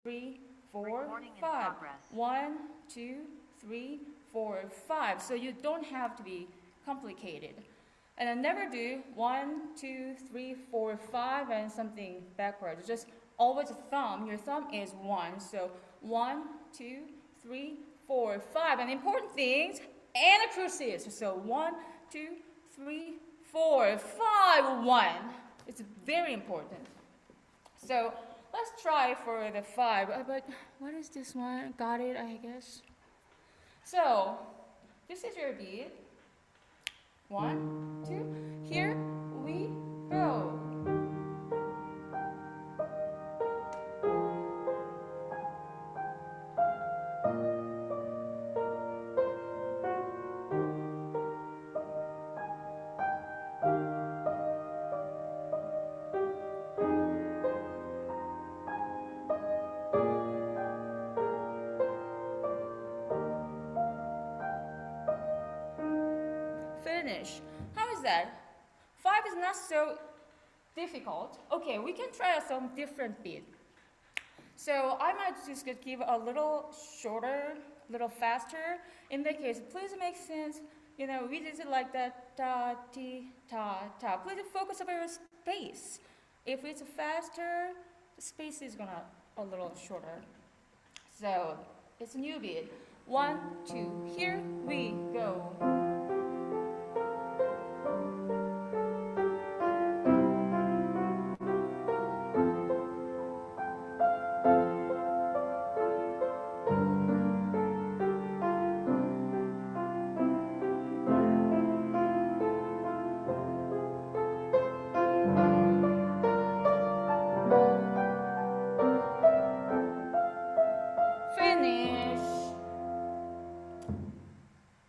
3, 4, 5. 1, 2, 3, 4, 5. So you don't have to be complicated. And then never do 1, 2, 3, 4, 5 and something backwards. Just always thumb. Your thumb is 1. So 1, 2, 3, 4, 5. And important things and a crucis. So 1, 2, 3, 4, 5, 1. It's very important. So let's try for the 5. But what is this one? Got it, I guess. So this is your beat. 1, 2. Here we go. Finish. How is that? 5 is not so difficult. Okay, we can try some different beat. So I might just give a little shorter, little faster. In that case, please make sense. You know, we did it like that, ta, ti, ta, ta. Please focus on your space. If it's faster, the space is gonna a little shorter. So it's a new beat. 1, 2, here we go.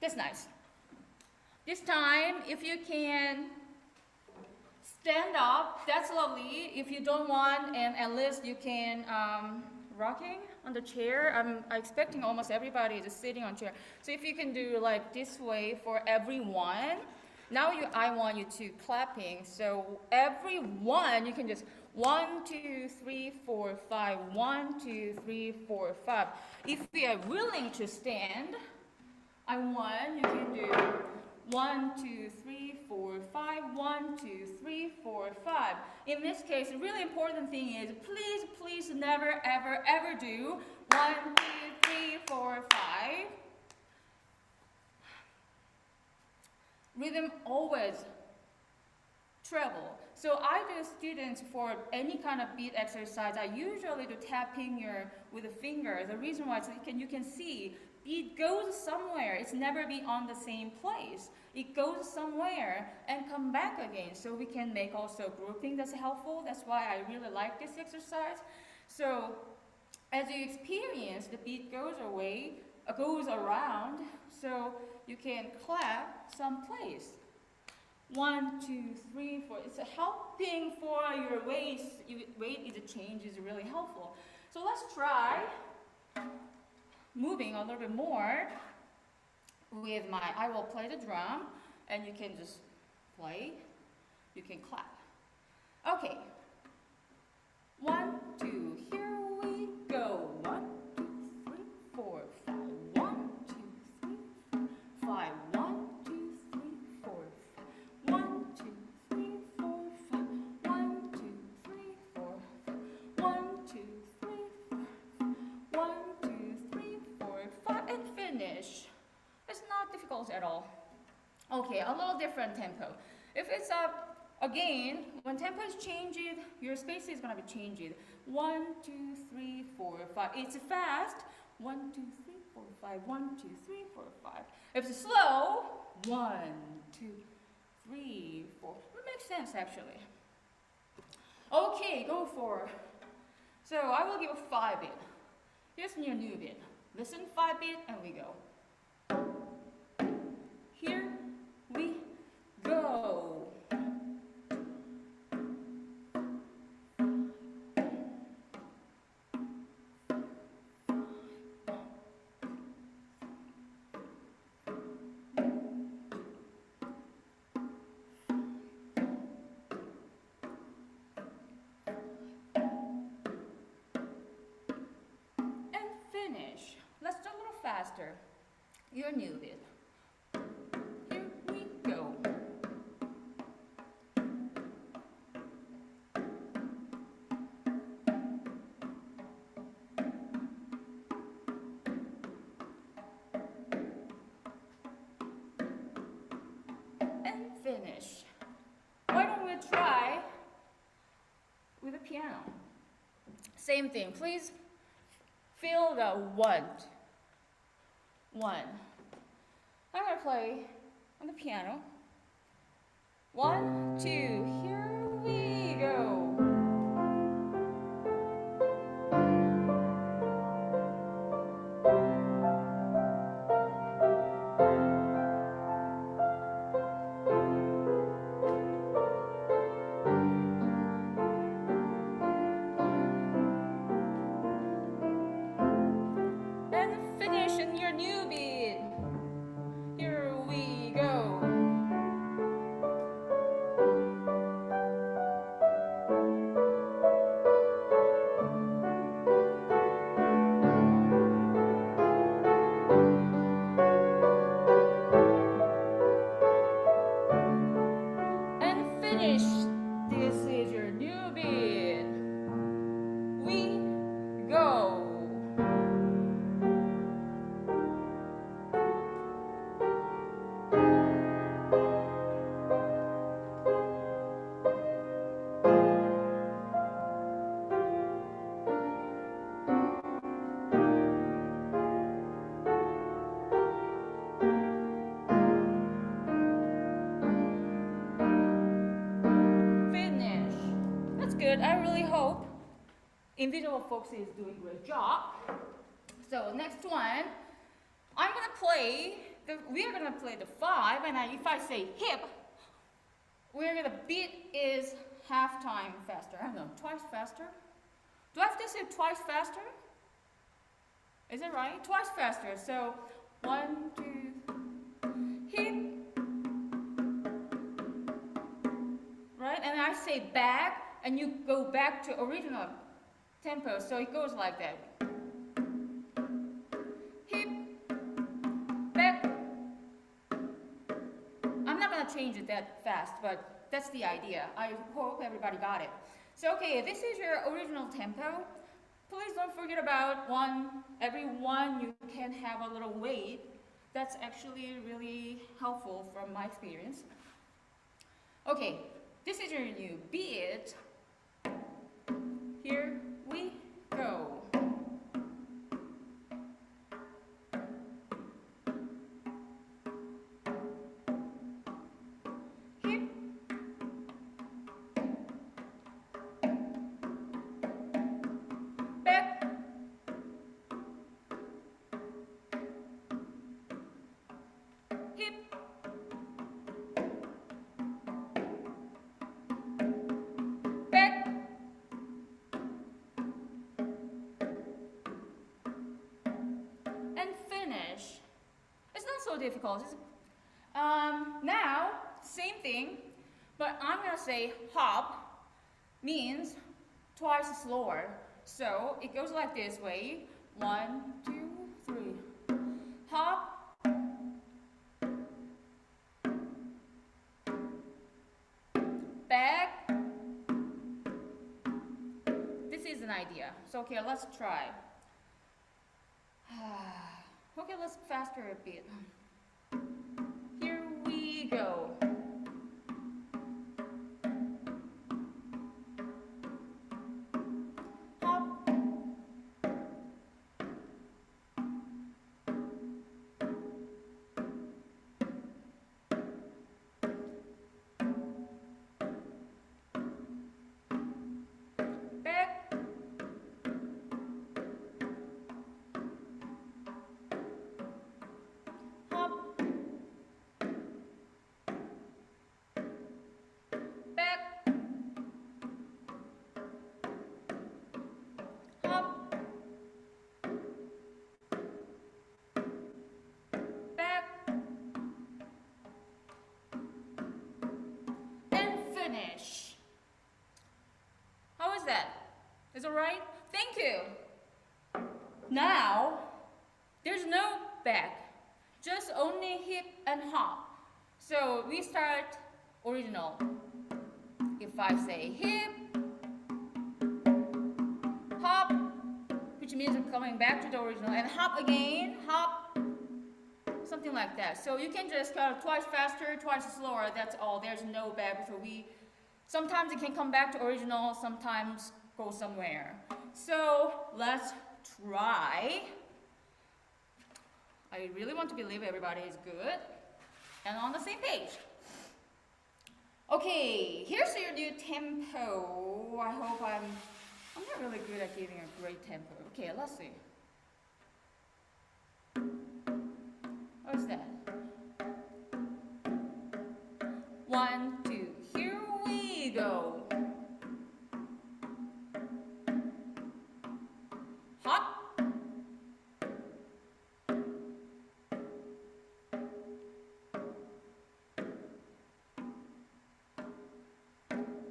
That's nice. This time, if you can stand up, that's lovely. If you don't want, and at least you can rocking on the chair. I'm expecting almost everybody is sitting on chair. So if you can do like this way for everyone. Now I want you to clapping. So everyone, you can just 1, 2, 3, 4, 5. 1, 2, 3, 4, 5. If we are willing to stand, I want you can do 1, 2, 3, 4, 5. 1, 2, 3, 4, 5. In this case, the really important thing is please never ever do 1, 2, 3, 4, 5. Rhythm always travel. So I do students for any kind of beat exercise. I usually do tapping with the finger. The reason why is you can see beat goes somewhere. It's never be on the same place. It goes somewhere and come back again. So we can make also grouping that's helpful. That's why I really like this exercise. So as you experience, the beat goes around. So you can clap someplace. 1, 2, 3, 4. It's helping for your waist. Weight change is really helpful. So let's try moving a little bit more with I will play the drum and you can just play. You can clap. Okay. 1, 2, here we go. 1, 2, 3, 4, 5. 1, 2, 3, 4, 5. 1, 2, 3, 4, 5. 1, 2, 3, 4, 5. 1, 2, 3, 4, 5. 1, 2, 3, 4, 1, 2, 3, 4, 5, and finish. It's not difficult at all. Okay, a little different tempo. If it's again, when tempo is changed, your space is gonna be changed. 1, 2, 3, 4, 5. It's fast. 1, 2, 3, 4, 5. 1, 2, 3, 4, 5. If it's slow, 1, 2, 3, 4. It makes sense actually. Okay, go for. So I will give a 5 beat. Here's your new beat. Listen, 5 beat, and we go. Here we go. faster. Your new beat. Here we go. And finish. Why don't we try with the piano? Same thing. Please feel the one. I'm going to play on the piano. 1, 2, here we go. And finish in your new beat. Here we go. And finish. This is your new beat. We go. Finish. That's good. I really hope individual folks is doing a great job. So next one, we're gonna play the 5, and if I say hip, we're gonna beat is half time faster. I don't know, twice faster? Do I have to say twice faster? Is it right? Twice faster. So 1, 2, hip. Right? And I say back, and you go back to original tempo. So it goes like that. Hip, back. I'm not going to change it that fast, but that's the idea. I hope everybody got it. So, okay, this is your original tempo. Please don't forget about every one you can have a little weight. That's actually really helpful from my experience. Okay, this is your new beat. Here we go. Hip, back, hip, back, and finish. It's not so difficult. Now, same thing, but I'm gonna say hop means twice slower. So it goes like this way. 1, 2, 3. Hop. Back. This is an idea. So okay, let's try. Okay, let's faster a bit. Here we go. Hop. Back. Hop. Back. Hop. Back. And finish. How is that? Is it right? Thank you. Now, There's no back, just only hip and hop. So we start original. If I say hip, hop, which means I'm coming back to the original, and hop again, hop, something like that. So you can just go twice faster, twice slower, that's all. There's no back. So sometimes it can come back to original, sometimes go somewhere. So let's try. I really want to believe everybody is good and on the same page. Okay, here's your new tempo. I hope I'm not really good at giving a great tempo. Okay, let's see. What's that? 1, 2, here we go. Hop.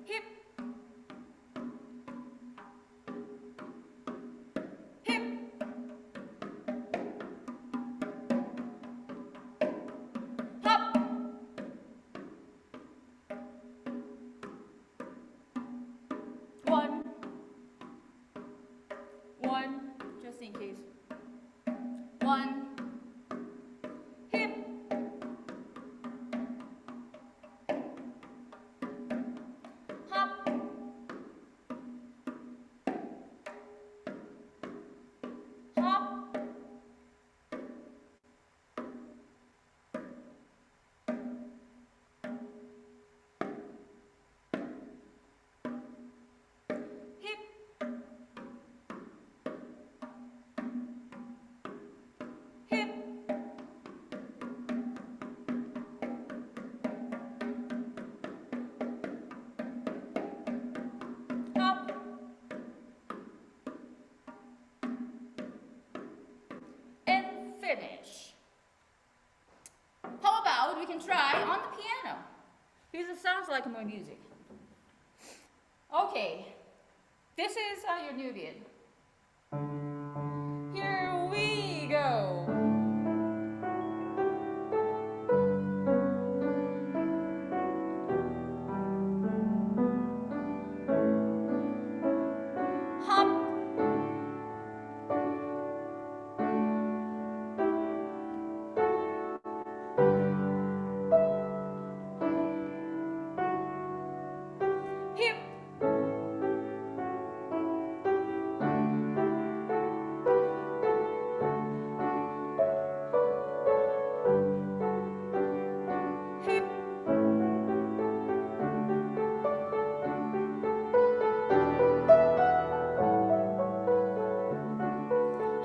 Hip. Hip. Hop. 1. 1, just in case. 1. Hip. Hop. Hop. Hip. Hip. Hop. And finish. How about we can try on the piano? Because it sounds like more music. Okay, this is your new beat. Here we go. Hop. Hip. Hip.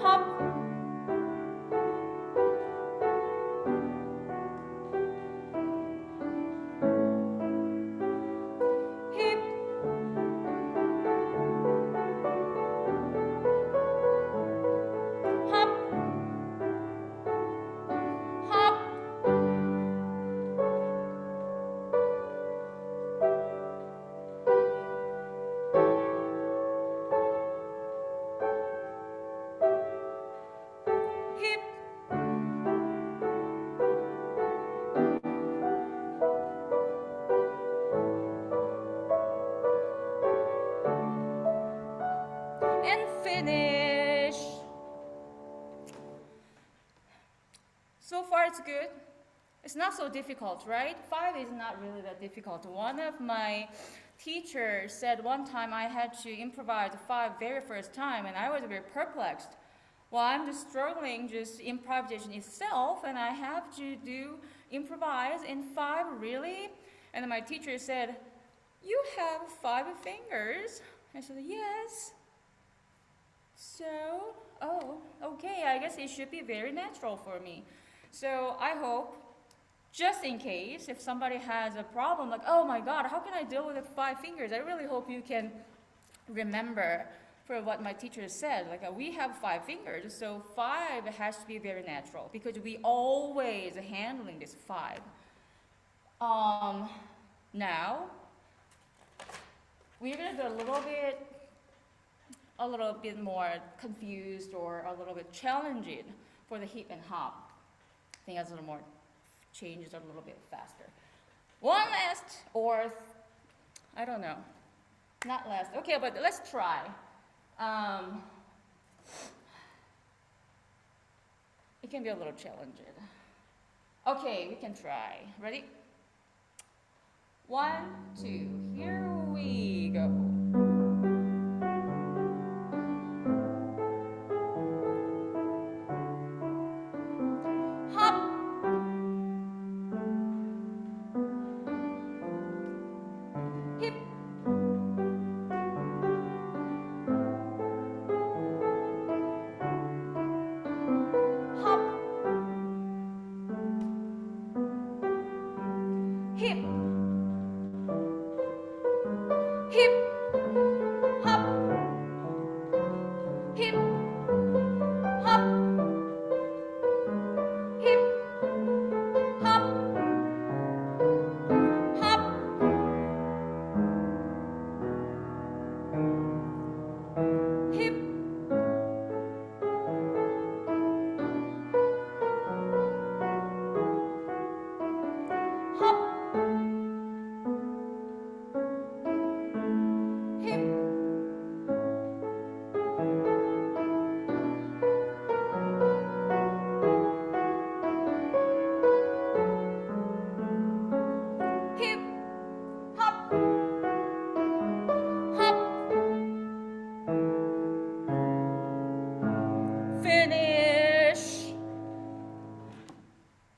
Hop. Hip. Hop. Hop. Hip. And finish. So far it's good. It's not so difficult, right? 5 is not really that difficult. One of my teachers said one time I had to improvise 5 very first time, and I was very perplexed. Well, I'm just struggling just improvisation itself, and I have to improvise in 5, really? And my teacher said, you have 5 fingers. I said, yes. So, oh, okay, I guess it should be very natural for me. So I hope, just in case, if somebody has a problem, like, oh my God, how can I deal with 5 fingers? I really hope you can remember for what my teacher said. Like, we have 5 fingers, so 5 has to be very natural because we always handling this 5. Now, we're gonna do a little bit more confused or a little bit challenging for the hip and hop. I think that's a little more, changes a little bit faster. One last, or I don't know, not last. Okay, but let's try. It can be a little challenging. Okay, we can try. Ready? 1, 2, here we go. Hop. Hip. Hop. Hip. Hip. Hop. Hip. Hop. Hip. Hop. Hop. Hip. Hop. Hip. Hip. Hop. Hop. Finish.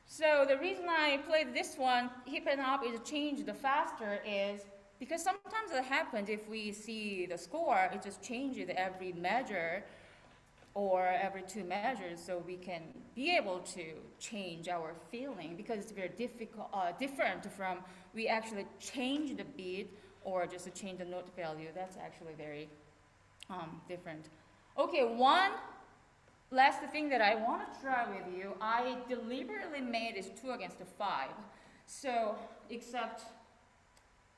So the reason I played this one, hip and hop, is change the faster is because sometimes it happens if we see the score, it just changes every measure or every 2 measures, so we can be able to change our feeling because it's very different from we actually change the beat or just change the note value. That's actually very different. Okay, one last thing that I want to try with you, I deliberately made is 2 against 5. So, except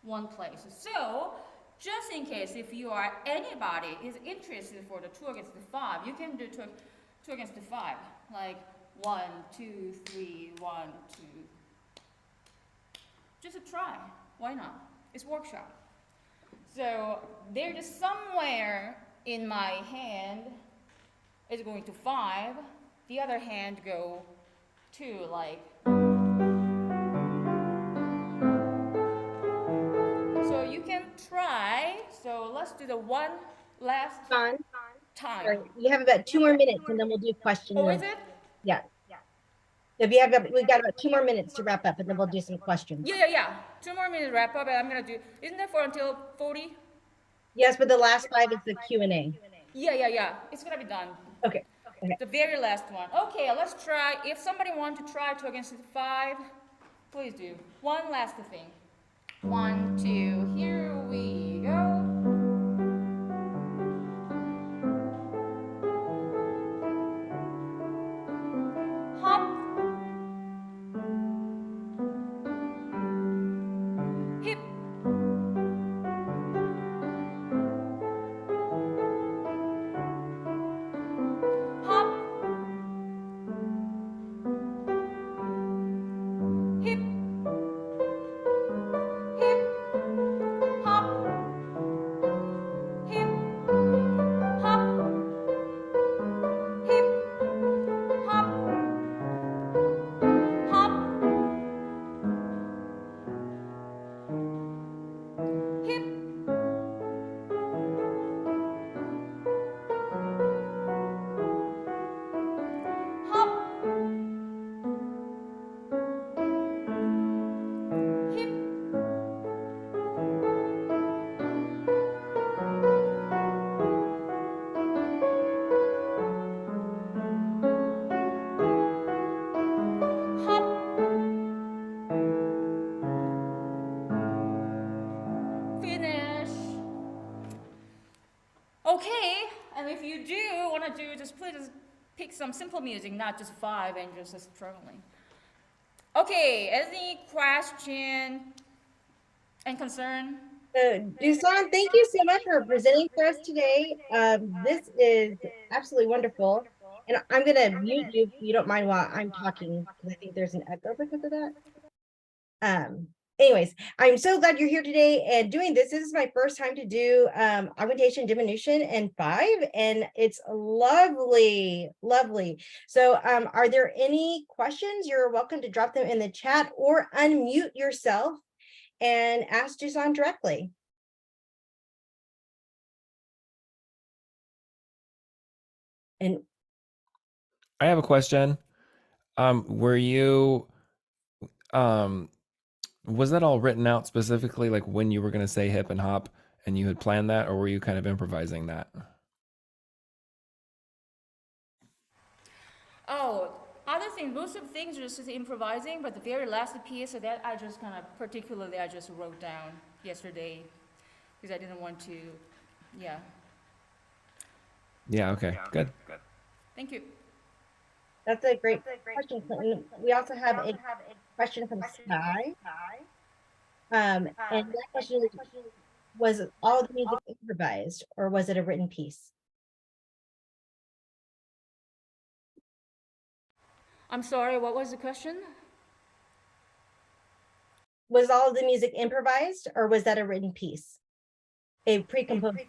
one place. So, just in case if you are anybody is interested for the 2 against 5, you can do 2 against 5. Like 1, 2, 3, 1, 2. Just a try. Why not? It's workshop. So, they're just somewhere in my hand is going to 5, the other hand go to like. So you can try, so let's do the one last John, time. sorry, you have about 2 more minutes and then we'll do questions. Oh, is it? Yeah. If you have, we've got about 2 more minutes to wrap up and then we'll do some questions. Yeah. 2 more minutes wrap up and I'm gonna do, isn't that for until 40? Yes, but the last 5 is the Q&A. Yeah. It's gonna be done. Okay. The very last one. Okay, let's try. If somebody wants to try 2 against 5, please do. One last thing. 1, 2, here we go. Hop. Hip. Hop. Hip. Hip. Hop. Hip. Hop. Hip. Hop. Hop. Hip. Hop. Hip. Hop. Finish. Okay, and if you do want to do, just please pick some simple music, not just 5 and just struggling. Okay, any question and concern Dusan, thank you so much for presenting for us today. This is absolutely wonderful. And I'm going to mute you if you don't mind while I'm talking, because I think there's an echo because of that. Anyways, I'm so glad you're here today and doing this. This is my first time to do augmentation diminution in 5, and it's lovely, lovely. So are there any questions? You're welcome to drop them in the chat or unmute yourself and ask Dusan directly. And I have a question. Were you was that all written out specifically, like when you were going to say hip and hop, and you had planned that, or were you kind of improvising that? Oh, other thing, most of the things are just improvising, but the very last piece of that I just kind of particularly I just wrote down yesterday because I didn't want to, yeah. Yeah. Okay. Good. Thank you. that's a great question, Clinton. We also have a question from Sky. And that question is, was all the music improvised or was it a written piece? I'm sorry, what was the question? Was all of the music improvised or was that a written piece? A pre-composed piece?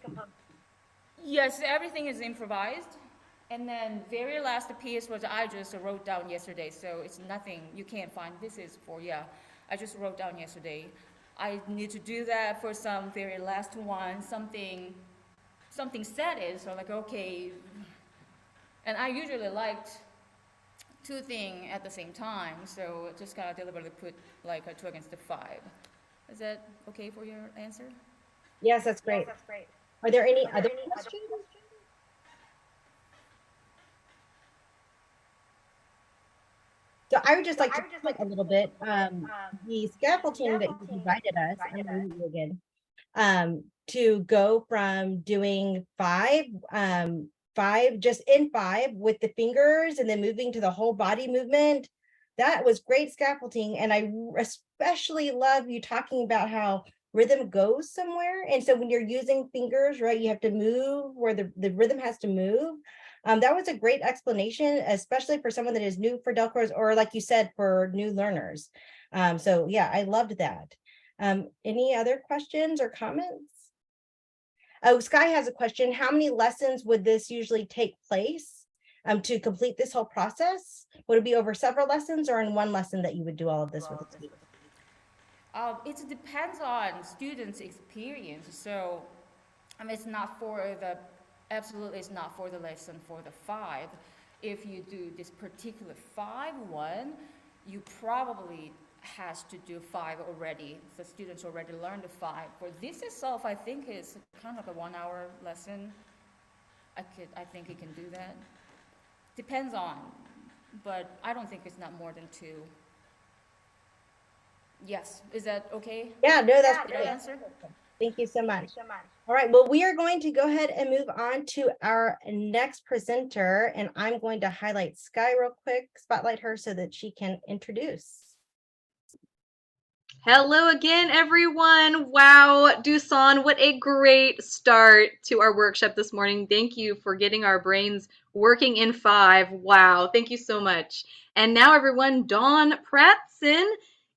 Yes, everything is improvised. And then very last piece was I just wrote down yesterday, so it's nothing, you can't find, this is for, yeah, I just wrote down yesterday. I need to do that for some very last one, something said it, so like, okay. And I usually liked two things at the same time, so just kind of deliberately put like a 2 against the 5. Is that okay for your answer? Yes, that's great. Are there any other questions? So I would just like to comment a little bit. The scaffolding that you provided us, I'm going to read you again, to go from doing 5, 5 just in 5 with the fingers and then moving to the whole body movement. That was great scaffolding. And I especially love you talking about how rhythm goes somewhere. And so when you're using fingers, right, you have to move where the rhythm has to move. That was a great explanation, especially for someone that is new for Delcros, or like you said, for new learners. So yeah, I loved that. Any other questions or comments? Oh, Sky has a question. How many lessons would this usually take place to complete this whole process? Would it be over several lessons or in one lesson that you would do all of this with a student? It depends on students' experience. So, I mean, it's not for the, absolutely it's not for the lesson for the 5. If you do this particular 5 one, you probably has to do 5 already. The students already learned the 5. For this itself, I think is kind of a 1-hour lesson. I think you can do that. Depends on, but I don't think it's not more than 2. Yes, is that okay? Yeah, no, that's Did I great. answer? Thank you so much. All right, well, we are going to go ahead and move on to our next presenter, and I'm going to highlight Sky real quick, spotlight her so that she can introduce. Hello again, everyone. Wow, Dusan, what a great start to our workshop this morning. Thank you for getting our brains working in 5. Wow, thank you so much. And now, everyone, Dawn Pratzen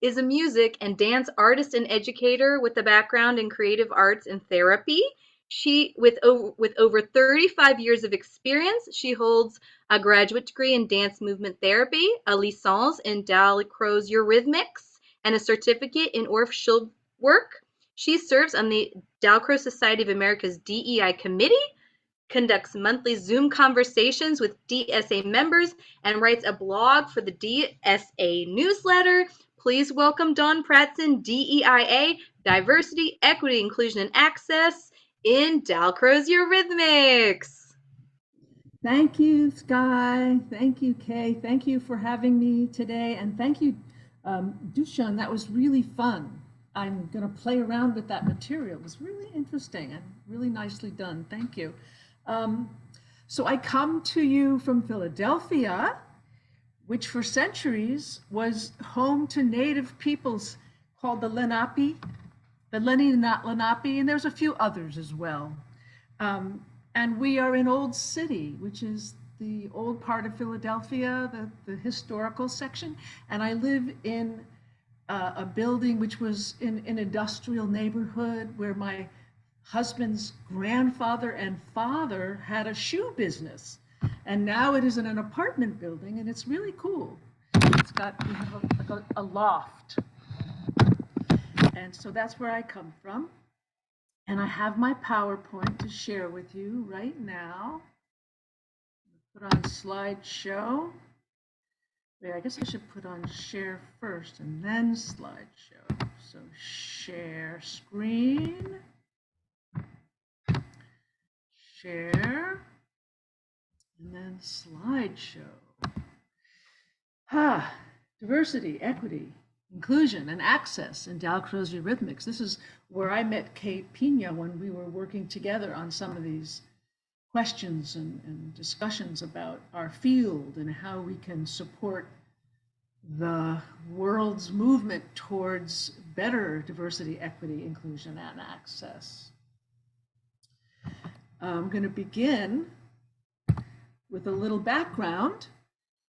is a music and dance artist and educator with a background in creative arts and therapy. She, with over 35 years of experience, she holds a graduate degree in dance movement therapy, a licence in Dalcroze Eurythmics, and a certificate in Orff work. She serves on the Dalcroze Society of America's DEI committee, conducts monthly Zoom conversations with DSA members, and writes a blog for the DSA newsletter. Please welcome Dawn Pratzen, DEIA, Diversity, Equity, Inclusion, and Access in Dalcroze Eurythmics. Thank you, Sky. Thank you, Kay. Thank you for having me today. And thank you, Dushan. That was really fun. I'm going to play around with that material. It was really interesting and really nicely done. Thank you. So I come to you from Philadelphia, which for centuries was home to native peoples called the Lenape but Lenny Lenape, and there's a few others as well. And we are in Old City, which is the old part of Philadelphia, the historical section. And I live in a building which was in an industrial neighborhood where my husband's grandfather and father had a shoe business. And now it is in an apartment building, and it's really cool. We have a loft. And so that's where I come from. And I have my PowerPoint to share with you right now. Put on slideshow. Wait, I guess I should put on share first and then slideshow. So share screen, share, and then slideshow. Diversity, equity, inclusion, and access in Dalcroze Eurythmics. This is where I met Kate Pina when we were working together on some of these questions and discussions about our field and how we can support the world's movement towards better diversity, equity, inclusion, and access. I'm going to begin with a little background,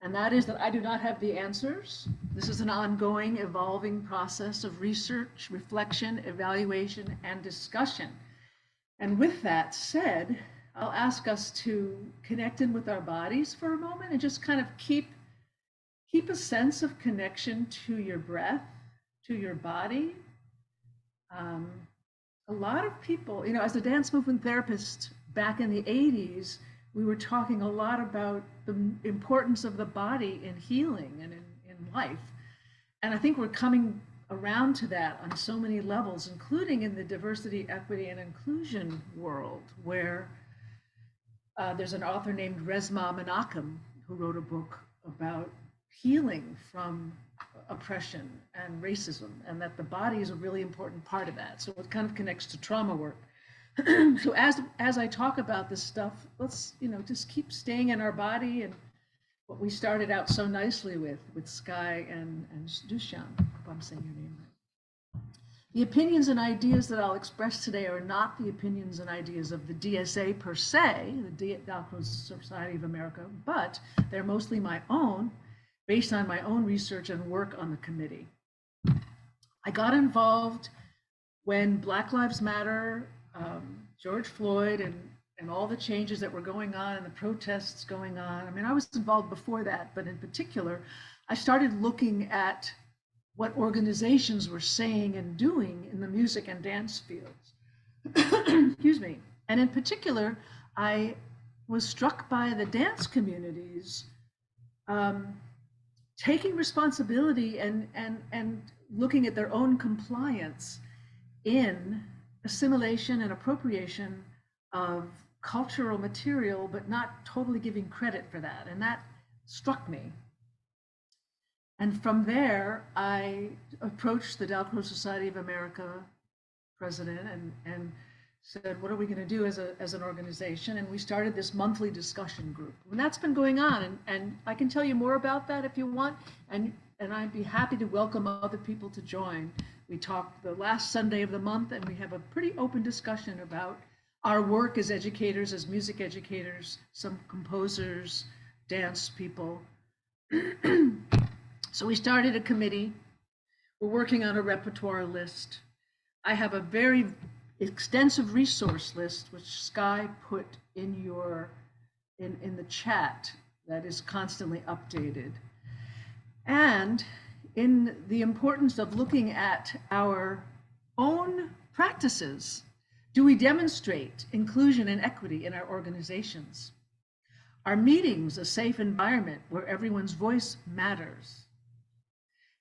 and that is that I do not have the answers. This is an ongoing, evolving process of research, reflection, evaluation, and discussion. And with that said, I'll ask us to connect in with our bodies for a moment and just kind of keep a sense of connection to your breath, to your body. A lot of people, as a dance movement therapist back in the 80s, we were talking a lot about the importance of the body in healing and in life. And I think we're coming around to that on so many levels, including in the diversity, equity, and inclusion world, where there's an author named Resmaa Menakem who wrote a book about healing from oppression and racism, and that the body is a really important part of that. So it kind of connects to trauma work. So as I talk about this stuff, let's just keep staying in our body and what we started out so nicely with Sky and Dushan. I hope I'm saying your name right. The opinions and ideas that I'll express today are not the opinions and ideas of the DSA per se, the Dalcroze Society of America, but they're mostly my own, based on my own research and work on the committee. I got involved when Black Lives Matter, George Floyd, and all the changes that were going on and the protests going on. I mean, I was involved before that, but in particular, I started looking at what organizations were saying and doing in the music and dance fields. Excuse me. And in particular, I was struck by the dance communities taking responsibility and looking at their own compliance in assimilation and appropriation of cultural material, but not totally giving credit for that. And that struck me. And from there, I approached the Dalcroze Society of America president and said, what are we going to do as an organization? And we started this monthly discussion group. And that's been going on. And I can tell you more about that if you want. And I'd be happy to welcome other people to join. We talk the last Sunday of the month, and we have a pretty open discussion about our work as educators, as music educators, some composers, dance people. So we started a committee. We're working on a repertoire list. I have a very extensive resource list, which Sky put in the chat, that is constantly updated. And in the importance of looking at our own practices, do we demonstrate inclusion and equity in our organizations? Are meetings a safe environment where everyone's voice matters?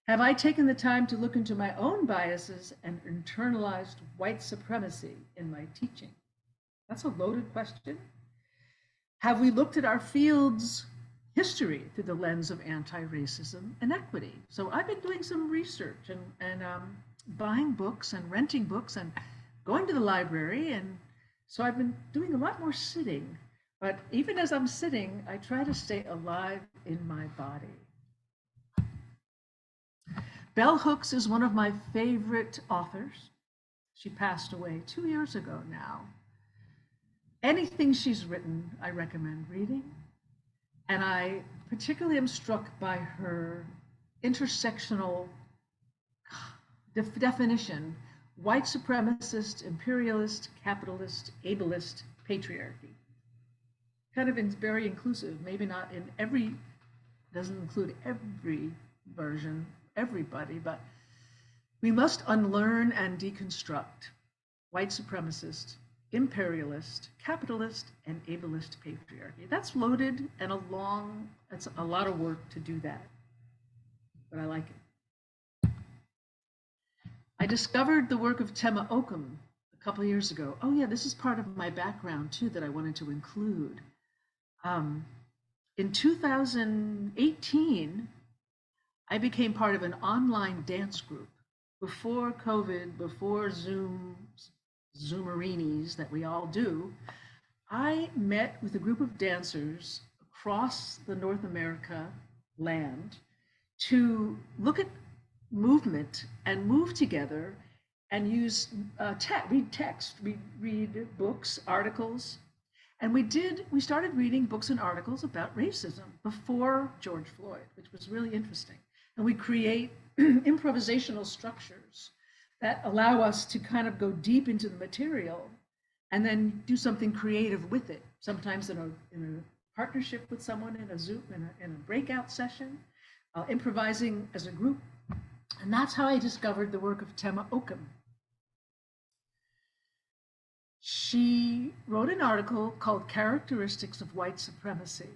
Have I taken the time to look into my own biases and internalized white supremacy in my teaching? That's a loaded question. Have we looked at our field's history through the lens of anti-racism and equity? So I've been doing some research and buying books and renting books and going to the library. And so I've been doing a lot more sitting. But even as I'm sitting, I try to stay alive in my body. Bell Hooks is one of my favorite authors. She passed away 2 years ago now. Anything she's written, I recommend reading. And I particularly am struck by her intersectional definition: white supremacist, imperialist, capitalist, ableist, patriarchy. Kind of very inclusive, maybe not in every, doesn't include every version, everybody, but we must unlearn and deconstruct white supremacist, imperialist, capitalist, and ableist patriarchy. That's loaded and it's a lot of work to do that, but I like it. I discovered the work of Tema Okum a couple of years ago. Oh yeah, this is part of my background too that I wanted to include. In 2018, I became part of an online dance group. Before COVID, before Zoomerinis that we all do, I met with a group of dancers across the North America land to look at movement and move together and use read text, read books, articles. And we started reading books and articles about racism before George Floyd, which was really interesting. And we create improvisational structures that allow us to kind of go deep into the material and then do something creative with it, sometimes in a partnership with someone in a Zoom, in a breakout session, improvising as a group. And that's how I discovered the work of Tema Okum. She wrote an article called Characteristics of White Supremacy.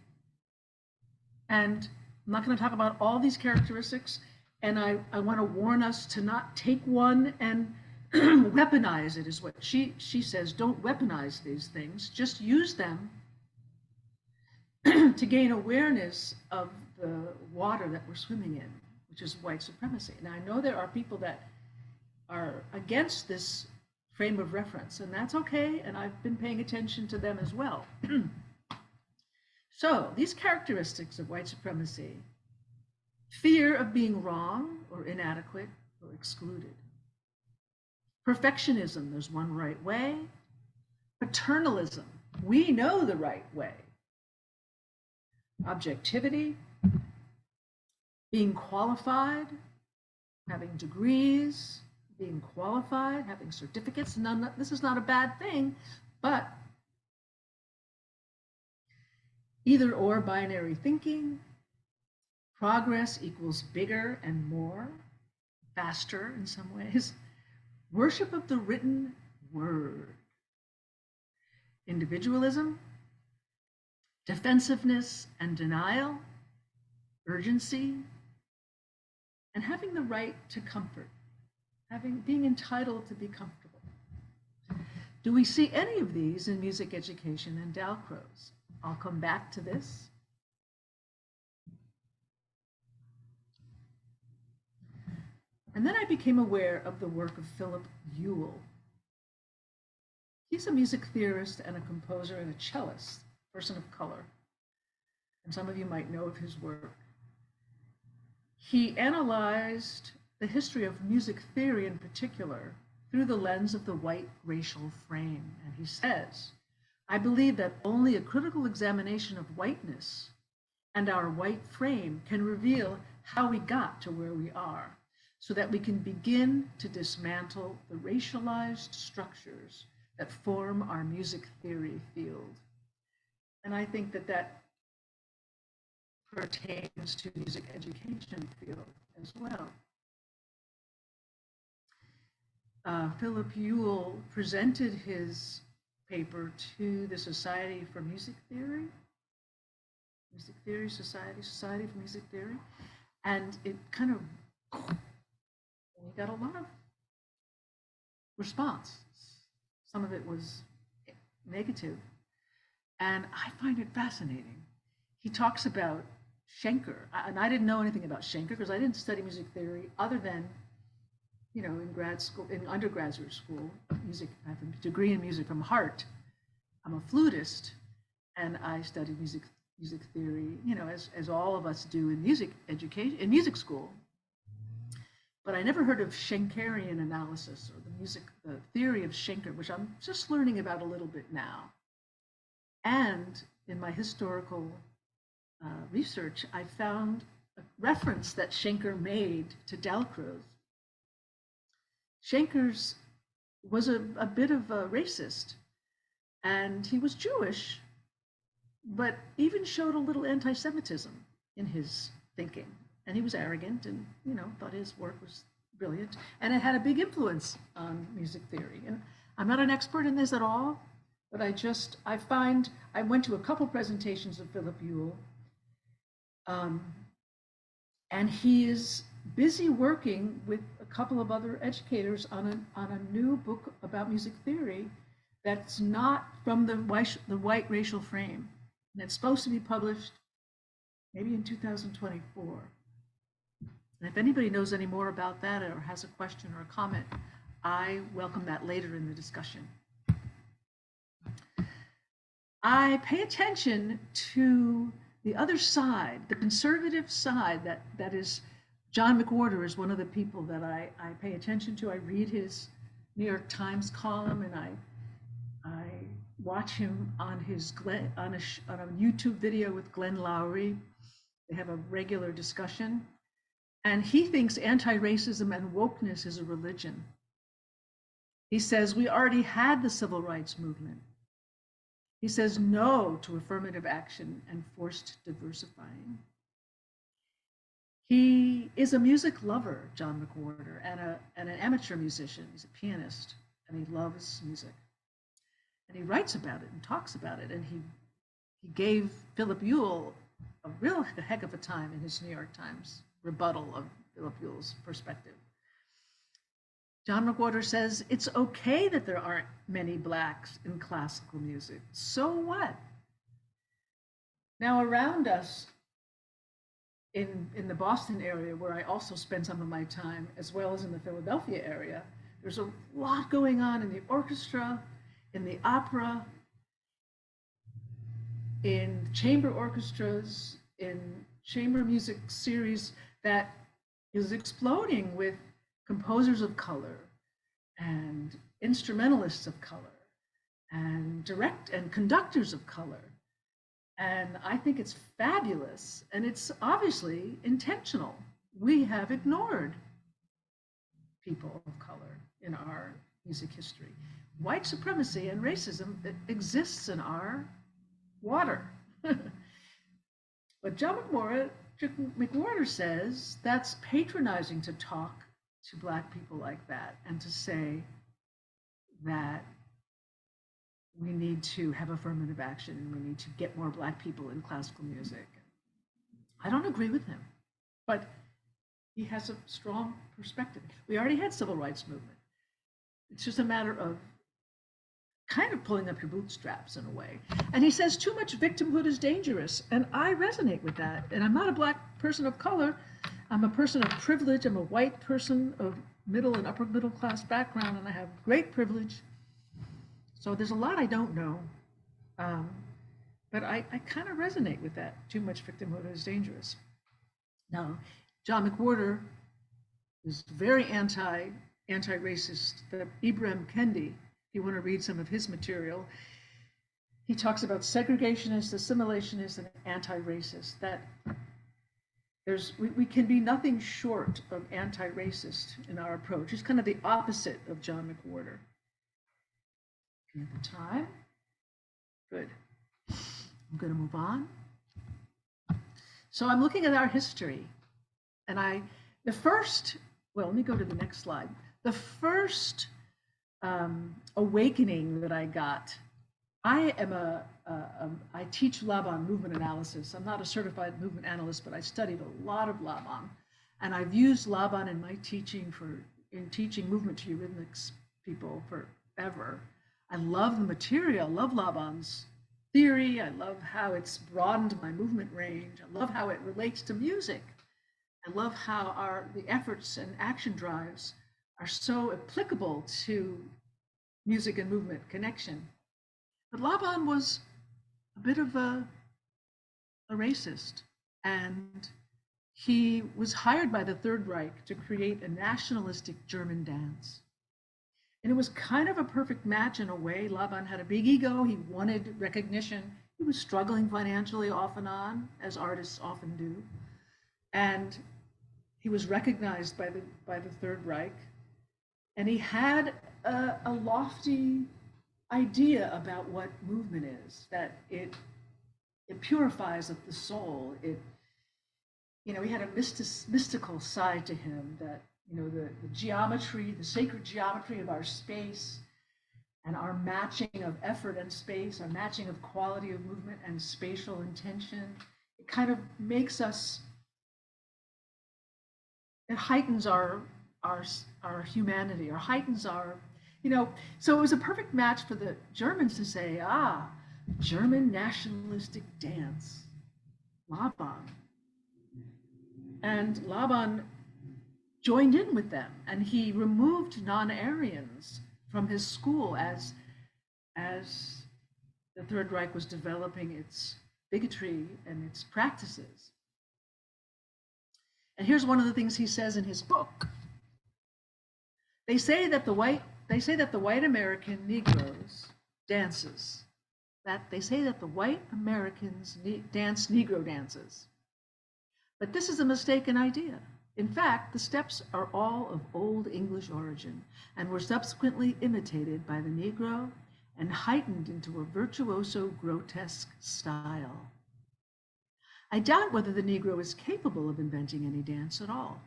And I'm not going to talk about all these characteristics, and I want to warn us to not take one and weaponize it, is what she says. Don't weaponize these things, just use them to gain awareness of the water that we're swimming in, which is white supremacy. Now, I know there are people that are against this frame of reference, and that's okay, and I've been paying attention to them as well. So, these characteristics of white supremacy: fear of being wrong or inadequate or excluded. Perfectionism, there's one right way. Paternalism, we know the right way. Objectivity, being qualified, having degrees, being qualified, having certificates. This is not a bad thing, but either or binary thinking, progress equals bigger and more, faster in some ways, worship of the written word, individualism, defensiveness and denial, urgency, and having the right to comfort, being entitled to be comfortable. Do we see any of these in music education and Dalcroze? I'll come back to this. And then I became aware of the work of Philip Ewell. He's a music theorist and a composer and a cellist, person of color. And some of you might know of his work. He analyzed the history of music theory in particular through the lens of the white racial frame. And he says, I believe that only a critical examination of whiteness and our white frame can reveal how we got to where we are, so that we can begin to dismantle the racialized structures that form our music theory field. And I think that that pertains to music education field as well. Philip Ewell presented his paper to the Society for Music Theory, Society for Music Theory, and it kind of, we got a lot of response. Some of it was negative, and I find it fascinating. He talks about Schenker, and I didn't know anything about Schenker because I didn't study music theory other than, you know, in grad school, in undergraduate school, music. I have a degree in music from Hart. I'm a flutist, and I studied music theory, you know, as all of us do in music education, in music school. But I never heard of Schenkerian analysis or the the theory of Schenker, which I'm just learning about a little bit now. And in my historical research, I found a reference that Schenker made to Dalcroze. Schenker's was a bit of a racist, and he was Jewish, but even showed a little anti-Semitism in his thinking. And he was arrogant and, thought his work was brilliant. And it had a big influence on music theory. And I'm not an expert in this at all, but I went to a couple presentations of Philip Ewell, and he is busy working with a couple of other educators on a new book about music theory that's not from the white racial frame. And it's supposed to be published maybe in 2024. And if anybody knows any more about that or has a question or a comment, I welcome that later in the discussion. I pay attention to the other side, the conservative side, that is, John McWhorter is one of the people that I pay attention to. I read his New York Times column, and I watch him on on a YouTube video with Glenn Lowry. They have a regular discussion. And he thinks anti-racism and wokeness is a religion. He says we already had the civil rights movement. He says no to affirmative action and forced diversifying. He is a music lover, John McWhorter, and an amateur musician. He's a pianist, and he loves music. And he writes about it and talks about it. And he gave Philip Ewell a real heck of a time in his New York Times rebuttal of Philip Ewell's perspective. John McWhorter says it's okay that there aren't many blacks in classical music. So what? Now, around us in the Boston area, where I also spend some of my time, as well as in the Philadelphia area, there's a lot going on in the orchestra, in the opera, in chamber orchestras, in chamber music series that is exploding with composers of color and instrumentalists of color and conductors of color. And I think it's fabulous, and it's obviously intentional. We have ignored people of color in our music history. White supremacy and racism exists in our water. But John McWhorter says that's patronizing to talk to Black people like that and to say that we need to have affirmative action and we need to get more Black people in classical music. I don't agree with him, but he has a strong perspective. We already had civil rights movement. It's just a matter of kind of pulling up your bootstraps in a way. And he says too much victimhood is dangerous. And I resonate with that. And I'm not a Black person of color. I'm a person of privilege. I'm a white person of middle and upper middle class background, and I have great privilege. So there's a lot I don't know. But I kind of resonate with that. Too much victimhood is dangerous. Now, John McWhorter is very anti-racist. Ibram Kendi, if you want to read some of his material, he talks about segregationist, assimilationist, and anti-racist. That we can be nothing short of anti-racist in our approach. It's kind of the opposite of John McWhorter. Okay, the time. Good. I'm going to move on. So I'm looking at our history, and let me go to the next slide. The first awakening that I got, I teach Laban movement analysis. I'm not a certified movement analyst, but I studied a lot of Laban, and I've used Laban in my teaching in teaching movement to eurythmics people forever. I love the material. I love Laban's theory. I love how it's broadened my movement range. I love how it relates to music. I love how the efforts and action drives are so applicable to music and movement connection. But Laban was a bit of a racist, and he was hired by the Third Reich to create a nationalistic German dance. And it was kind of a perfect match in a way. Laban had a big ego. He wanted recognition. He was struggling financially off and on, as artists often do. And he was recognized by the Third Reich. And he had a lofty idea about what movement is, that it purifies the soul. He had a mystical side to him, that the geometry, the sacred geometry of our space, and our matching of effort and space, our matching of quality of movement and spatial intention. It kind of makes us, it heightens our humanity, or heightens our, so it was a perfect match for the Germans to say, German nationalistic dance, Laban. And Laban joined in with them, and he removed non-Aryans from his school as the Third Reich was developing its bigotry and its practices. And here's one of the things he says in his book. They say that the white American Negroes dances. They say that the white Americans dance Negro dances. But this is a mistaken idea. In fact, the steps are all of Old English origin and were subsequently imitated by the Negro and heightened into a virtuoso grotesque style. I doubt whether the Negro is capable of inventing any dance at all.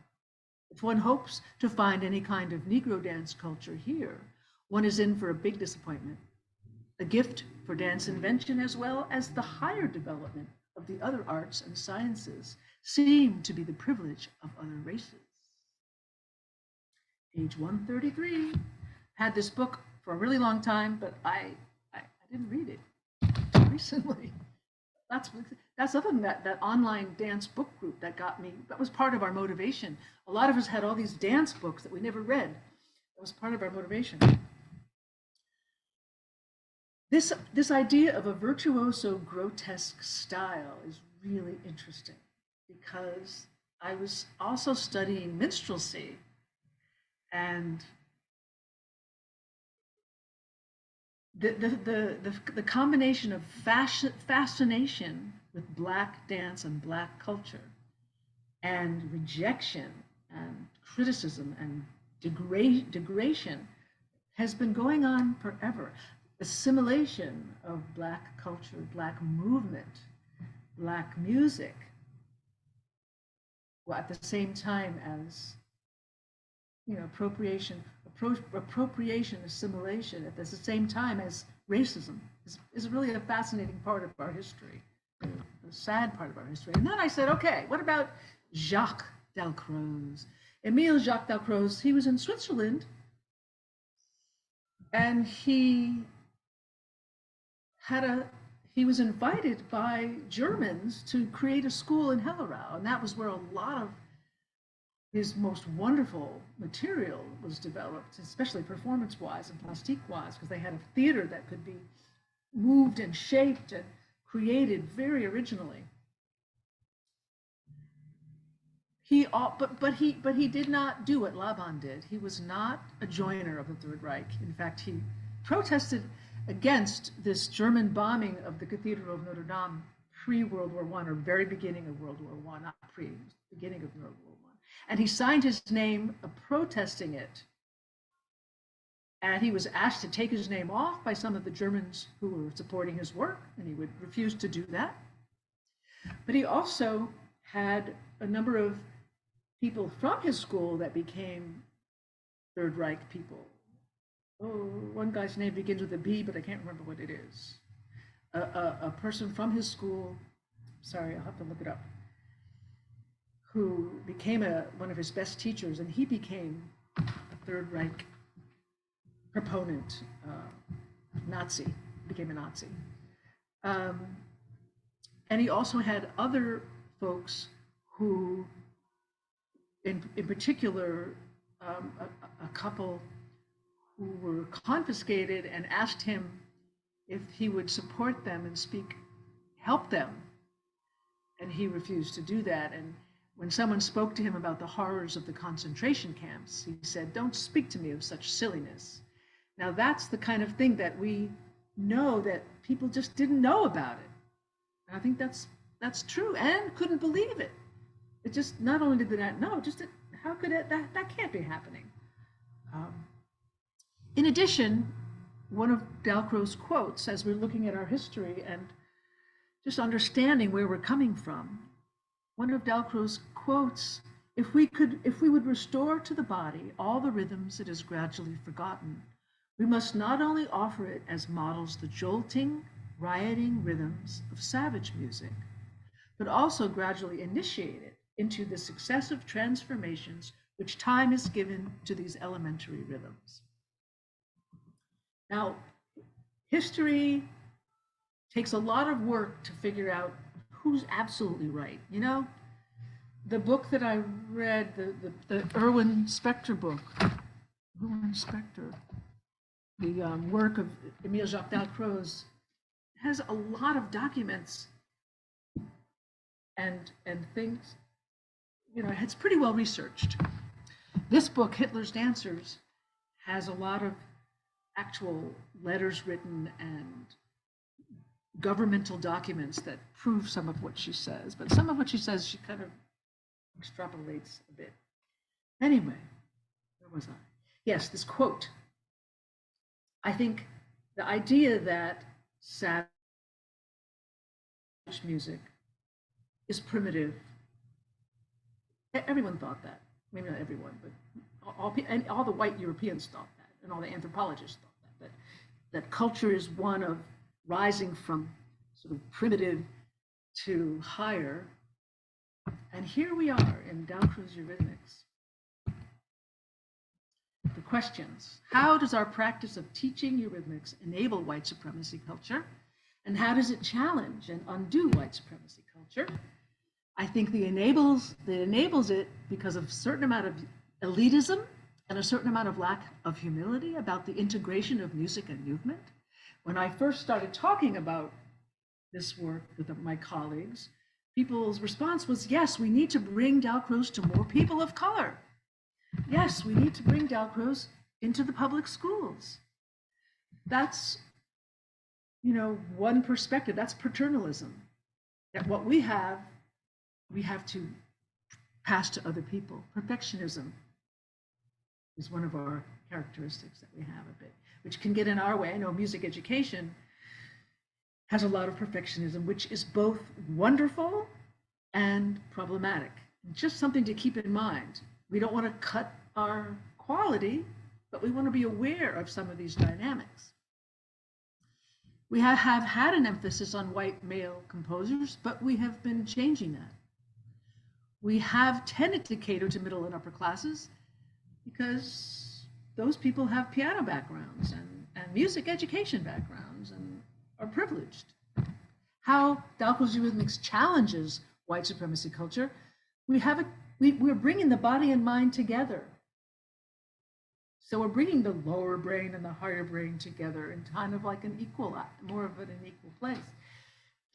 If one hopes to find any kind of Negro dance culture here, one is in for a big disappointment. A gift for dance invention, as well as the higher development of the other arts and sciences, seem to be the privilege of other races. Page 133. Had this book for a really long time, but I didn't read it recently. That's other than that online dance book group that got me, that was part of our motivation. A lot of us had all these dance books that we never read. That was part of our motivation. This idea of a virtuoso grotesque style is really interesting, because I was also studying minstrelsy, and the combination of fascination with Black dance and Black culture, and rejection and criticism and degradation has been going on forever. Assimilation of Black culture, Black movement, Black music, well, at the same time as appropriation, assimilation, at the same time as racism is really a fascinating part of our history, a sad part of our history. And then I said, okay, what about Jacques Dalcroze? Emile Jacques Dalcroze, he was in Switzerland, and he was invited by Germans to create a school in Hellerau, and that was where a lot of his most wonderful material was developed, especially performance-wise and plastique-wise, because they had a theater that could be moved and shaped and created very originally. But he did not do what Laban did. He was not a joiner of the Third Reich. In fact, he protested against this German bombing of the Cathedral of Notre Dame pre-World War I, or very beginning of World War I, not pre, beginning of World War I. And he signed his name protesting it. And he was asked to take his name off by some of the Germans who were supporting his work, and he would refuse to do that. But he also had a number of people from his school that became Third Reich people. Oh, one guy's name begins with a B, but I can't remember what it is. A person from his school, sorry, I'll have to look it up, who became one of his best teachers, and he became a Third Reich proponent, Nazi, became a Nazi. And he also had other folks who, in particular, a couple who were confiscated, and asked him if he would support them and help them. And he refused to do that. And when someone spoke to him about the horrors of the concentration camps, he said, "Don't speak to me of such silliness." Now that's the kind of thing that we know that people just didn't know about it. And I think that's true, and couldn't believe it. It just, not only did they not know, just how could that can't be happening. In addition, one of Dalcroze's quotes, as we're looking at our history and just understanding where we're coming from, one of Dalcroze's quotes, if we would restore to the body all the rhythms it has gradually forgotten, we must not only offer it as models the jolting, rioting rhythms of savage music, but also gradually initiate it into the successive transformations which time has given to these elementary rhythms. Now, history takes a lot of work to figure out who's absolutely right. You know, the book that I read, the Erwin Spector book, Erwin Spector, the work of Emile Jacques Dalcroze, has a lot of documents and things. You know, it's pretty well researched. This book, Hitler's Dancers, has a lot of actual letters written and governmental documents that prove some of what she says, but some of what she says, she kind of extrapolates a bit. Anyway, where was I? Yes, this quote. I think the idea that savage music is primitive, everyone thought that. Maybe not everyone, but all the white Europeans thought that, and all the anthropologists thought that culture is one of rising from sort of primitive to higher. And here we are in Dalcroze Eurythmics. The questions: how does our practice of teaching eurythmics enable white supremacy culture? And how does it challenge and undo white supremacy culture? I think that enables it because of a certain amount of elitism and a certain amount of lack of humility about the integration of music and movement. When I first started talking about this work with my colleagues, people's response was, yes, we need to bring Dalcroze to more people of color. Yes, we need to bring Dalcroze into the public schools. That's, you know, one perspective. That's paternalism. That what we have to pass to other people. Perfectionism is one of our characteristics that we have a bit, which can get in our way. I know music education has a lot of perfectionism, which is both wonderful and problematic. Just something to keep in mind. We don't want to cut our quality, but we want to be aware of some of these dynamics. We have had an emphasis on white male composers, but we have been changing that. We have tended to cater to middle and upper classes because those people have piano backgrounds and music education backgrounds and are privileged. How Dalcroze Eurythmics challenges white supremacy culture, we're bringing the body and mind together. So we're bringing the lower brain and the higher brain together in kind of like more of an equal place.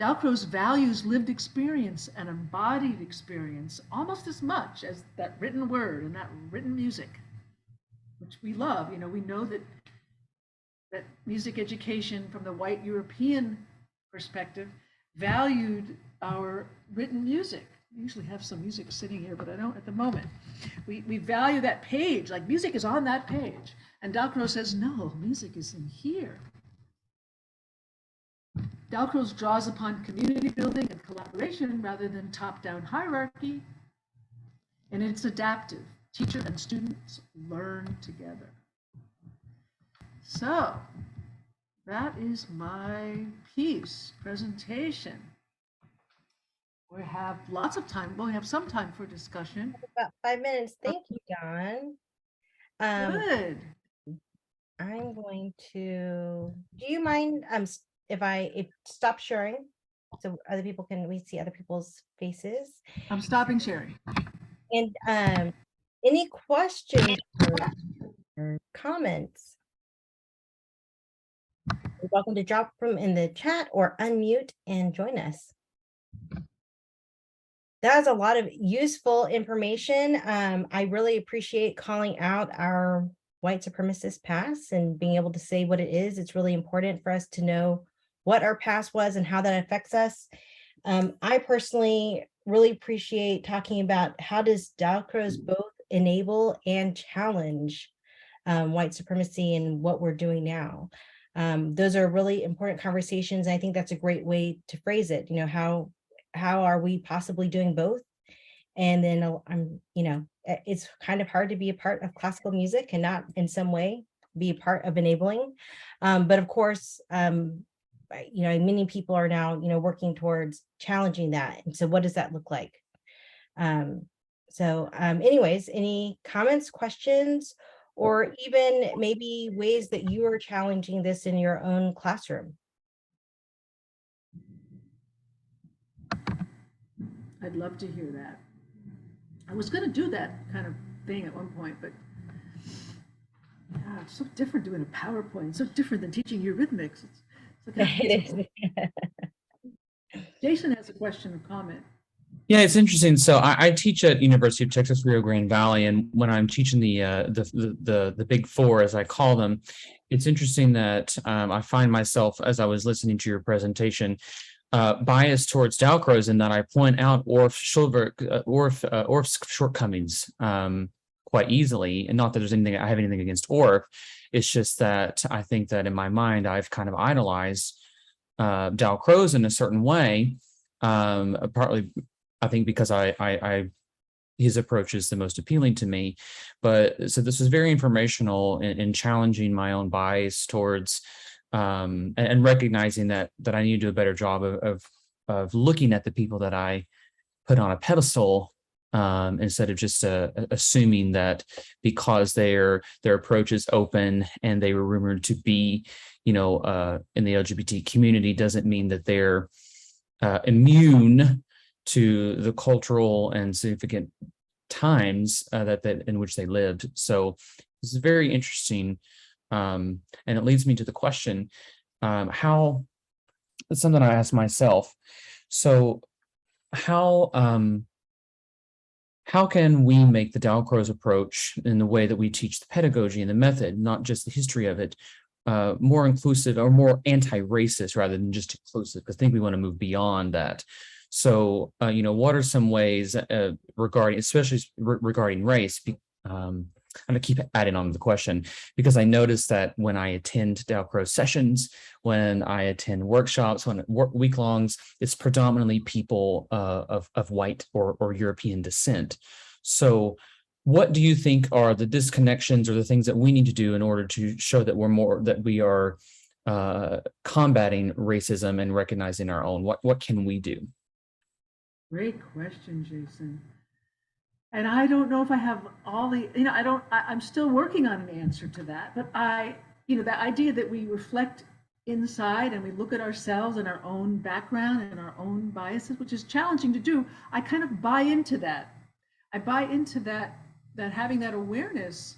Dalcroze values lived experience and embodied experience almost as much as that written word and that written music, which we love. You know, we know that music education from the white European perspective valued our written music. We usually have some music sitting here, but I don't at the moment. We value that page, like music is on that page. And Dalcroze says, no, music is in here. Dalcroze draws upon community building and collaboration rather than top-down hierarchy, and it's adaptive. Teacher and students learn together. So that is my presentation. We have lots of time. Well, we have some time for discussion. About 5 minutes. Thank you, Dawn. Good. I'm going to, do you mind if stop sharing so other people we see other people's faces? I'm stopping sharing. And any questions or comments? You're welcome to drop them in the chat or unmute and join us. That is a lot of useful information. I really appreciate calling out our white supremacist past and being able to say what it is. It's really important for us to know what our past was and how that affects us. I personally really appreciate talking about how does Dalcroze both enable and challenge white supremacy and what we're doing now. Those are really important conversations. I think that's a great way to phrase it. You know, how are we possibly doing both? And then it's kind of hard to be a part of classical music and not in some way be a part of enabling. But of course, many people are now, working towards challenging that. And so what does that look like? Anyways, any comments, questions, or even maybe ways that you are challenging this in your own classroom? I'd love to hear that. I was going to do that kind of thing at one point, but it's so different doing a PowerPoint. It's so different than teaching eurythmics. It's like It is. Jason has a question or comment. Yeah, it's interesting. So I teach at University of Texas Rio Grande Valley, and when I'm teaching the big four, as I call them, it's interesting that I find myself, as I was listening to your presentation, biased towards Dalcroze, in that I point out Orff's shortcomings quite easily. And not that I have anything against Orff. It's just that I think that in my mind I've kind of idolized Dalcroze in a certain way, partly I think because his approach is the most appealing to me. But so this was very informational in challenging my own bias towards and recognizing that I need to do a better job of looking at the people that I put on a pedestal, instead of just assuming that because their approach is open and they were rumored to be, in the LGBT community, doesn't mean that they're immune to the cultural and significant times that in which they lived. So this is very interesting. And it leads me to the question, how, it's something I asked myself. So how can we make the Dalcroze approach in the way that we teach the pedagogy and the method, not just the history of it, more inclusive or more anti-racist rather than just inclusive? Because I think we want to move beyond that. So, what are some ways especially regarding race? I'm going to keep adding on to the question, because I noticed that when I attend Dalcroze sessions, when I attend workshops, when week-longs, it's predominantly people of white or European descent. So what do you think are the disconnections or the things that we need to do in order to show that we are combating racism and recognizing our own? What can we do? Great question, Jason. And I don't know if I have all the, I'm still working on an answer to that, but that idea that we reflect inside and we look at ourselves and our own background and our own biases, which is challenging to do, I kind of buy into that. I buy into that having that awareness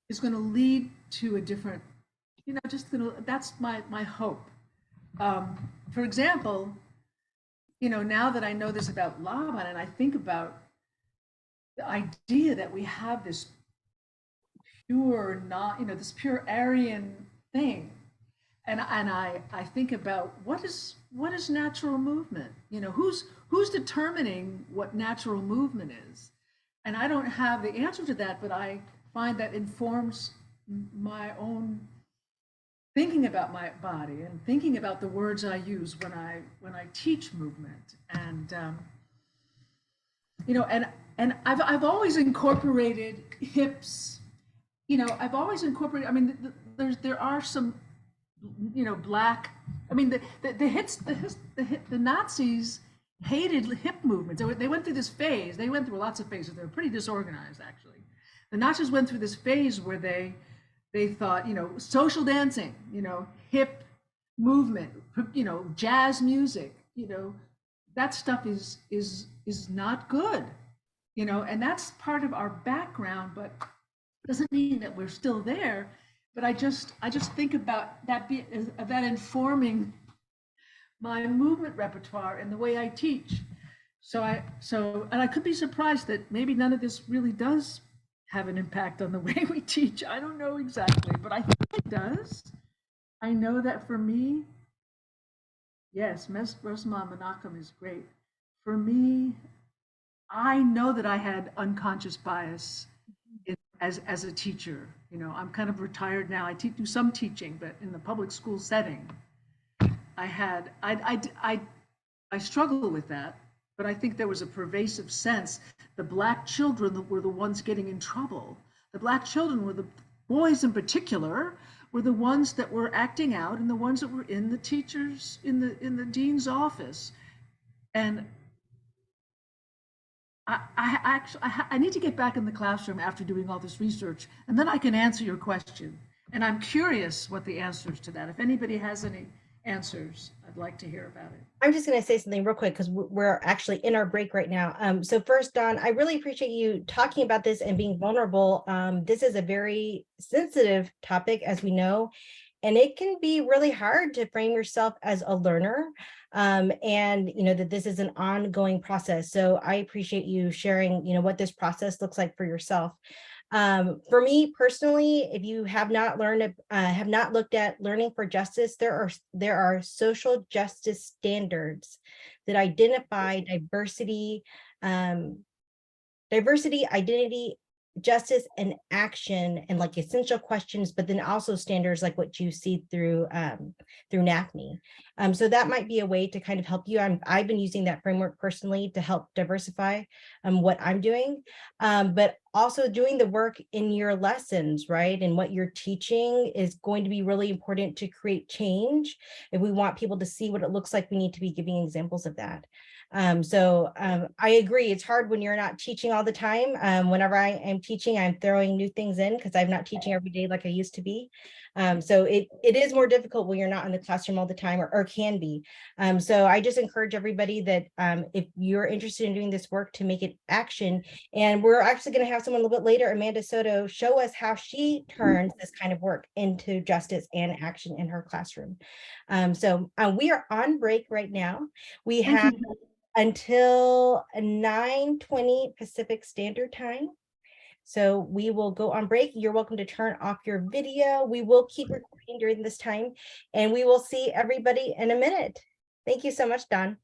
is going to lead to a different, that's my hope. For example, now that I know this about Laban, and I think about the idea that we have this pure, this pure Aryan thing, and I think about what is natural movement? Who's determining what natural movement is? And I don't have the answer to that, but I find that informs my own thinking about my body and thinking about the words I use when I teach movement. And and I've always incorporated hips. I've always incorporated. I mean, there are some, black. I mean, the Nazis hated hip movements. They went through this phase. They went through lots of phases. They were pretty disorganized, actually. The Nazis went through this phase where they thought, social dancing, hip movement, jazz music, that stuff is not good, and that's part of our background, but doesn't mean that we're still there. But I just think about that informing my movement repertoire and the way I teach. And I could be surprised that maybe none of this really does have an impact on the way we teach. I don't know exactly, but I think it does. I know that for me, yes, Mesma Menachem is great. For me, I know that I had unconscious bias as a teacher. You know, I'm kind of retired now. I do some teaching, but in the public school setting, I struggle with that. But I think there was a pervasive sense the black children were the ones getting in trouble. The black children were the boys in particular were the ones that were acting out and the ones that were in the teachers in the dean's office. And I need to get back in the classroom after doing all this research, and then I can answer your question. And I'm curious what the answers to that. If anybody has any answers, I'd like to hear about it. I'm just going to say something real quick because we're actually in our break right now. So first, Don, I really appreciate you talking about this and being vulnerable. This is a very sensitive topic, as we know, and it can be really hard to frame yourself as a learner, and you know that this is an ongoing process. So I appreciate you sharing, you know, what this process looks like for yourself. For me personally, if you have not have not looked at Learning for Justice, there are social justice standards that identify diversity, identity, justice, and action, and like essential questions, but then also standards like what you see through NAFNE. So that might be a way to kind of help you. I've been using that framework personally to help diversify what I'm doing, but also doing the work in your lessons, right? And what you're teaching is going to be really important to create change. If we want people to see what it looks like, we need to be giving examples of that. I agree. It's hard when you're not teaching all the time. Whenever I am teaching, I'm throwing new things in because I'm not teaching every day like I used to be. So it is more difficult when you're not in the classroom all the time, or can be. So I just encourage everybody that if you're interested in doing this work, to make it action. And we're actually going to have someone a little bit later, Amanda Soto, show us how she turns this kind of work into justice and action in her classroom. We are on break right now. We have until 9:20 Pacific Standard Time. So we will go on break. You're welcome to turn off your video. We will keep recording during this time, and we will see everybody in a minute. Thank you so much, Don.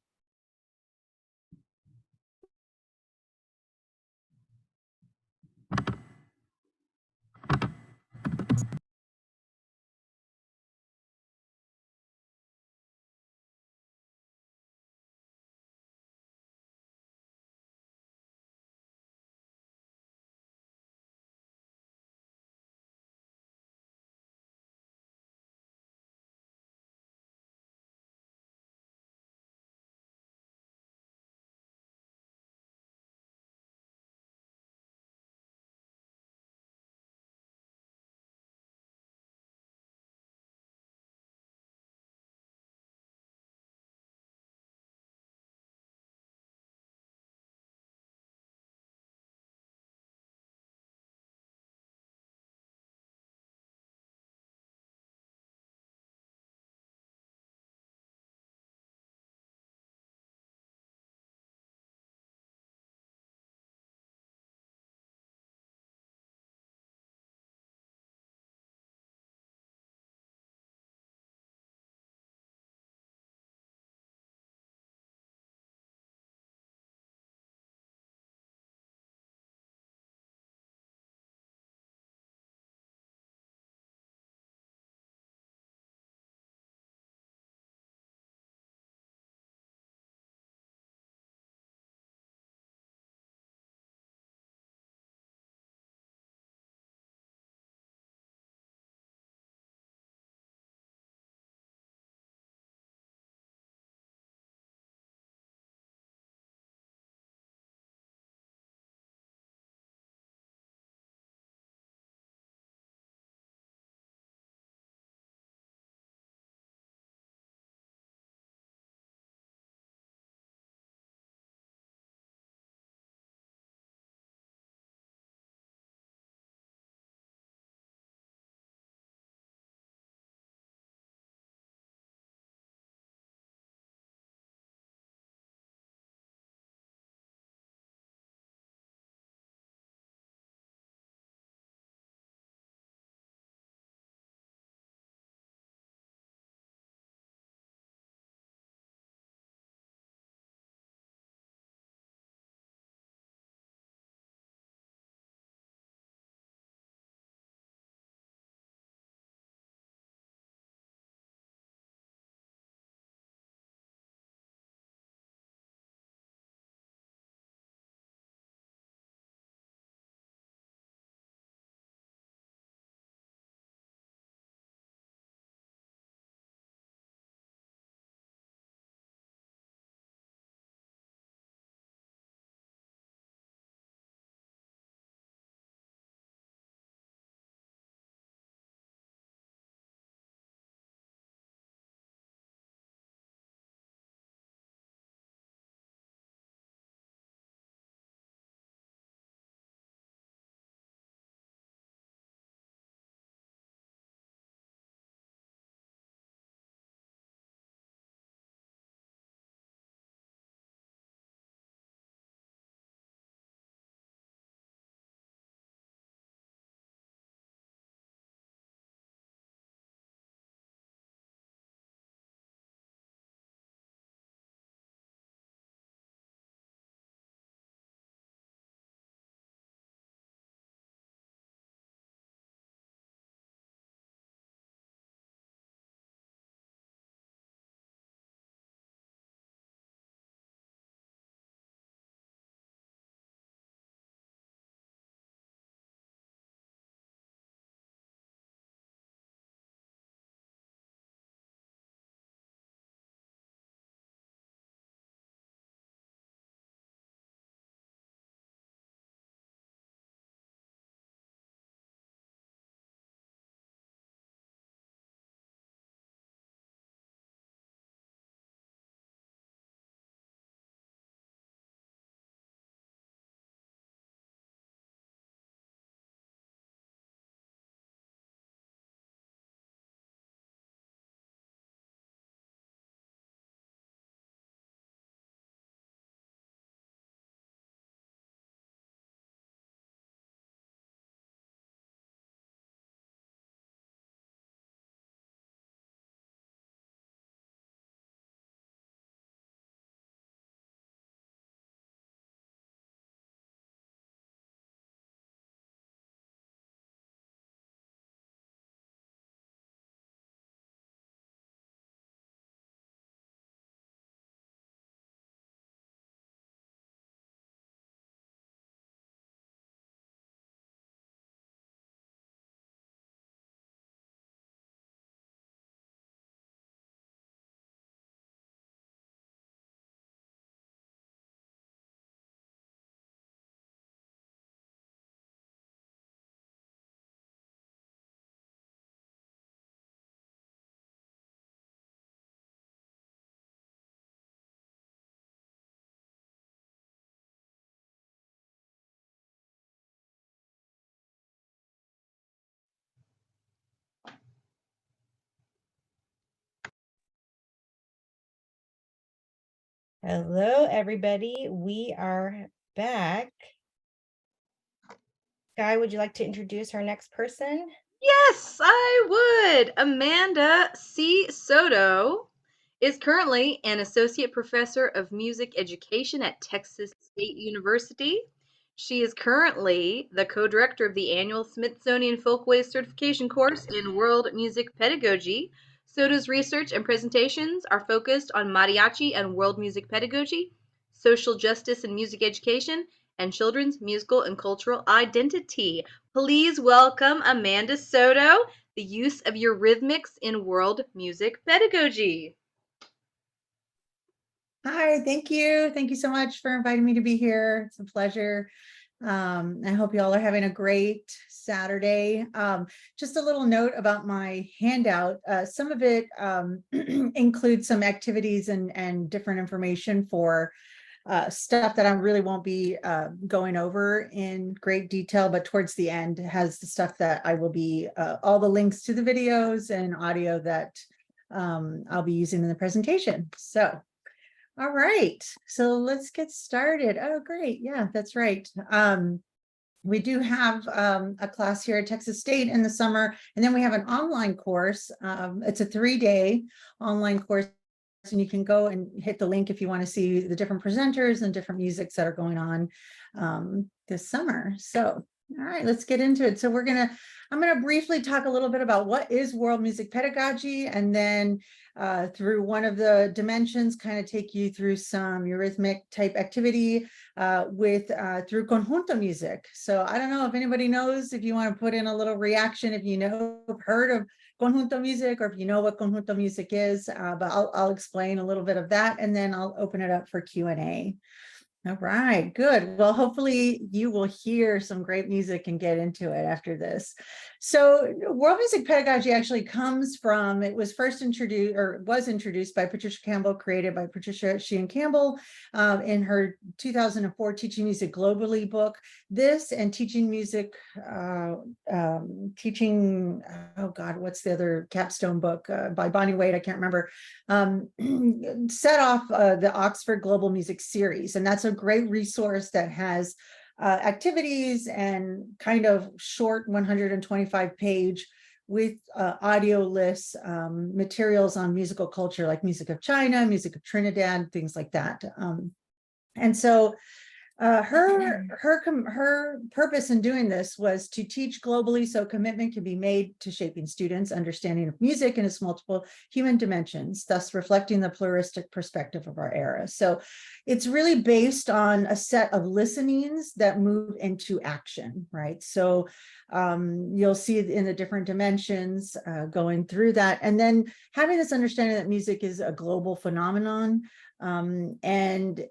Hello, everybody. We are back. Guy, would you like to introduce our next person? Yes, I would. Amanda C. Soto is currently an associate professor of music education at Texas State University. She is currently the co-director of the annual Smithsonian Folkways certification course in world music pedagogy. Soto's research and presentations are focused on mariachi and world music pedagogy, social justice and music education, and children's musical and cultural identity. Please welcome Amanda Soto, the use of eurythmics in world music pedagogy. Hi, thank you. Thank you so much for inviting me to be here. It's a pleasure. I hope you all are having a great Saturday. Just a little note about my handout. Some of it includes some activities and different information for stuff that I really won't be going over in great detail, but towards the end has the stuff that I will be, all the links to the videos and audio that I'll be using in the presentation. So, all right, so let's get started. Oh, great. Yeah, that's right. We do have a class here at Texas State in the summer, and then we have an online course. It's a 3-day online course, and you can go and hit the link if you want to see the different presenters and different musics that are going on this summer. So, all right, let's get into it. So I'm gonna briefly talk a little bit about what is world music pedagogy, and then through one of the dimensions, kind of take you through some eurythmic type activity through conjunto music. So I don't know if anybody knows, if you want to put in a little reaction, if you know, heard of conjunto music, or if you know what conjunto music is, but I'll explain a little bit of that, and then I'll open it up for Q&A. All right, good. Well, hopefully you will hear some great music and get into it after this. So world music pedagogy actually comes from, it was first introduced, or was introduced by Patricia Campbell, created by Patricia Sheehan Campbell in her 2004 Teaching Music Globally book. This and Teaching Music, oh God, what's the other capstone book by Bonnie Wade, I can't remember, set off the Oxford Global Music Series. And that's a great resource that has activities and kind of short 125-page with audio lists, materials on musical culture, like music of China, music of Trinidad, things like that. And so her purpose in doing this was to teach globally, so commitment can be made to shaping students' understanding of music in its multiple human dimensions, thus reflecting the pluralistic perspective of our era. So it's really based on a set of listenings that move into action, right? So you'll see it in the different dimensions going through that, and then having this understanding that music is a global phenomenon, and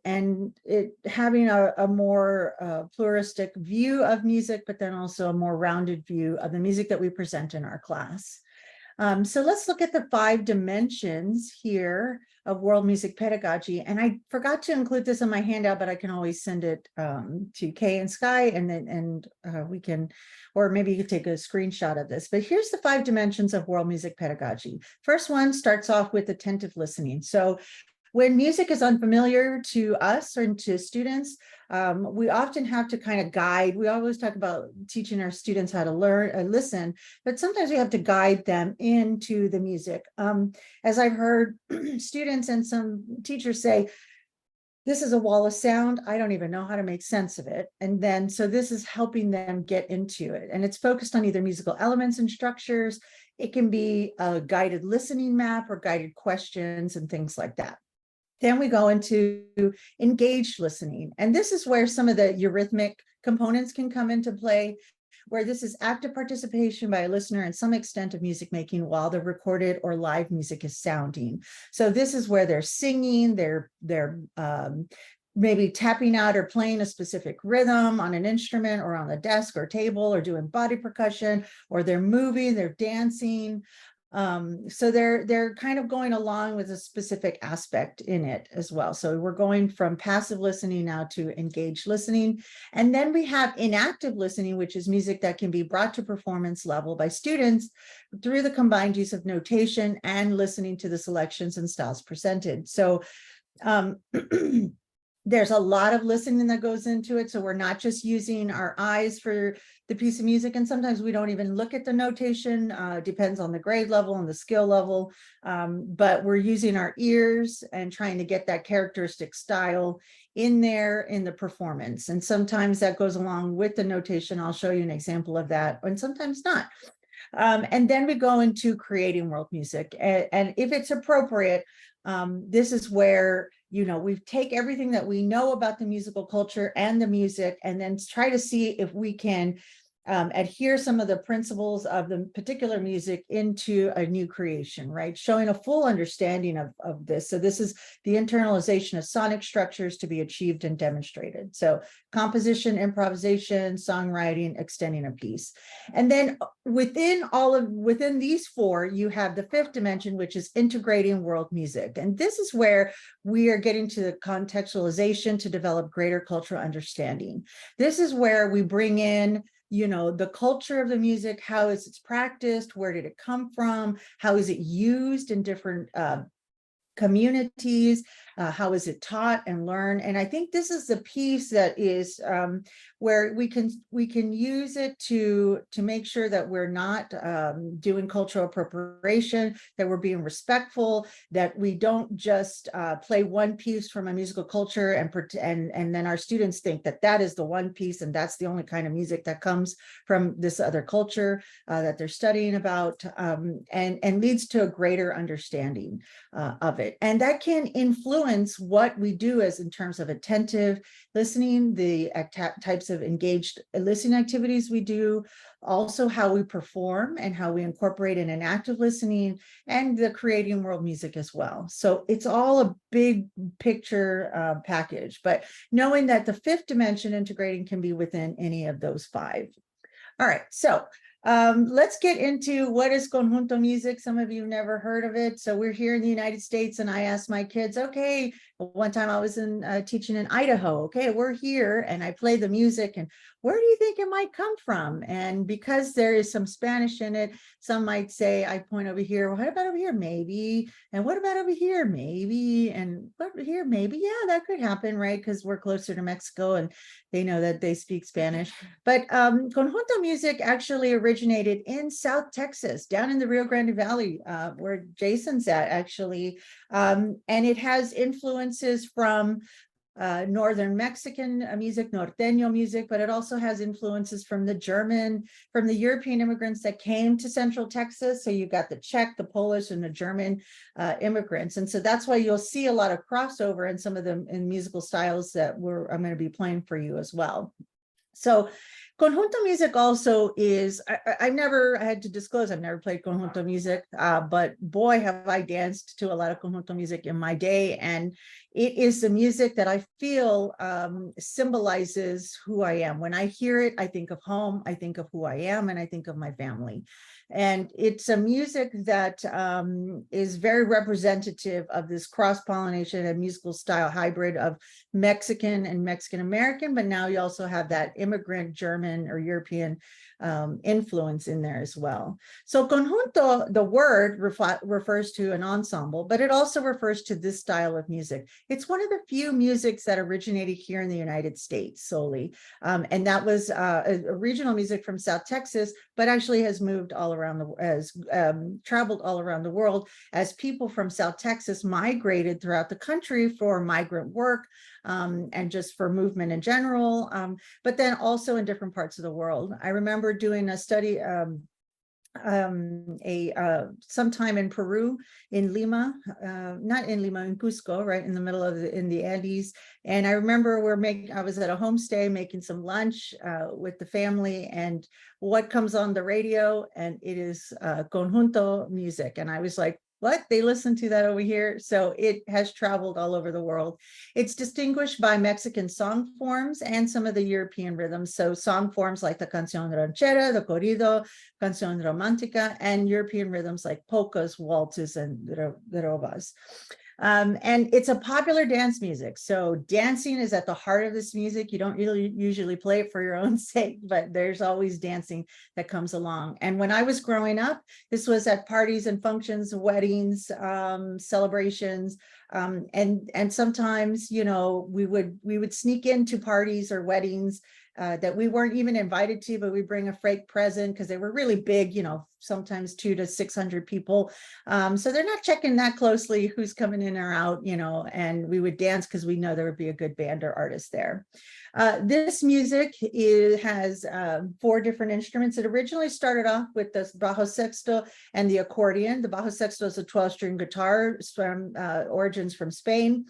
it having a more pluralistic view of music, but then also a more rounded view of the music that we present in our class. So let's look at the 5 dimensions here of world music pedagogy. And I forgot to include this in my handout, but I can always send it to Kay and Sky, and we can, or maybe you could take a screenshot of this. But here's the 5 dimensions of world music pedagogy. First one starts off with attentive listening. So when music is unfamiliar to us or to students, we often have to kind of guide. We always talk about teaching our students how to learn, listen, but sometimes we have to guide them into the music. As I've heard students and some teachers say, this is a wall of sound, I don't even know how to make sense of it. And then, so this is helping them get into it. And it's focused on either musical elements and structures. It can be a guided listening map or guided questions and things like that. Then we go into engaged listening. And this is where some of the eurythmic components can come into play, where this is active participation by a listener in some extent of music making while the recorded or live music is sounding. So this is where they're singing, they're maybe tapping out or playing a specific rhythm on an instrument or on the desk or table, or doing body percussion, or they're moving, they're dancing. So they're kind of going along with a specific aspect in it as well. So we're going from passive listening now to engaged listening. And then we have inactive listening, which is music that can be brought to performance level by students through the combined use of notation and listening to the selections and styles presented. So Um, there's a lot of listening that goes into it. So we're not just using our eyes for the piece of music. And sometimes we don't even look at the notation, depends on the grade level and the skill level. But we're using our ears and trying to get that characteristic style in there in the performance. And sometimes that goes along with the notation. I'll show you an example of that, and sometimes not. And then we go into creating world music. And if it's appropriate, this is where, you know, we take everything that we know about the musical culture and the music, and then try to see if we can adhere some of the principles of the particular music into a new creation, right? Showing a full understanding of this. So this is the internalization of sonic structures to be achieved and demonstrated. So composition, improvisation, songwriting, extending a piece. And then within these four, you have the fifth dimension, which is integrating world music. And this is where we are getting to the contextualization to develop greater cultural understanding. This is where we bring in, you know, the culture of the music, how is it practiced, where did it come from, how is it used in different communities, how is it taught and learned. And I think this is the piece that is where we can use it to make sure that we're not doing cultural appropriation, that we're being respectful, that we don't just play one piece from a musical culture and then our students think that that is the one piece and that's the only kind of music that comes from this other culture that they're studying about, and leads to a greater understanding of it. And that can influence what we do as in terms of attentive listening, the types of engaged listening activities we do, also how we perform and how we incorporate in an active listening, and the creating world music as well. So it's all a big picture package, but knowing that the fifth dimension integrating can be within any of those five. All right, so let's get into what is conjunto music. Some of you never heard of it. So we're here in the United States, and I asked my kids, okay, one time I was teaching in Idaho. Okay, we're here, and I play the music, and where do you think it might come from? And because there is some Spanish in it, some might say, I point over here, well, what about over here? Maybe. And what about over here? Maybe. And what here? Maybe. Yeah, that could happen, right? Because we're closer to Mexico and they know that they speak Spanish. But conjunto music actually originated in South Texas, down in the Rio Grande Valley, where Jason's at, actually. And it has influences from Northern Mexican music, norteño music, but it also has influences from the German, from the European immigrants that came to Central Texas. So you got the Czech, the Polish, and the German immigrants. And so that's why you'll see a lot of crossover in some of them in musical styles that I'm going to be playing for you as well. So conjunto music also is, I never had to disclose, I've never played conjunto music, but boy, have I danced to a lot of conjunto music in my day. And it is the music that I feel symbolizes who I am. When I hear it, I think of home, I think of who I am, and I think of my family. And it's a music that is very representative of this cross-pollination and musical style hybrid of Mexican and Mexican-American, but now you also have that immigrant German or European influence in there as well. So conjunto, the word refers to an ensemble, but it also refers to this style of music. It's one of the few musics that originated here in the United States solely. And that was a regional music from South Texas, but actually has moved all around traveled all around the world as people from South Texas migrated throughout the country for migrant work and just for movement in general, but then also in different parts of the world. I remember doing a study sometime in Peru, in Lima, not in Lima, in Cusco, right in the middle of in the Andes. And I remember I was at a homestay making some lunch with the family, and what comes on the radio, and it is conjunto music. And I was like, what? They listen to that over here? So it has traveled all over the world. It's distinguished by Mexican song forms and some of the European rhythms. So song forms like the canción ranchera, the corrido, canción romántica, and European rhythms like polkas, waltzes, and rovas. And it's a popular dance music. So dancing is at the heart of this music. You don't really usually play it for your own sake, but there's always dancing that comes along. And when I was growing up, this was at parties and functions, weddings, celebrations, And sometimes, you know, we would sneak into parties or weddings that we weren't even invited to, but we bring a fake present because they were really big, you know, sometimes 200 to 600 people. So they're not checking that closely who's coming in or out, you know, and we would dance because we know there would be a good band or artist there. This music has 4 different instruments. It originally started off with the bajo sexto and the accordion. The bajo sexto is a 12-string guitar from origins from Spain.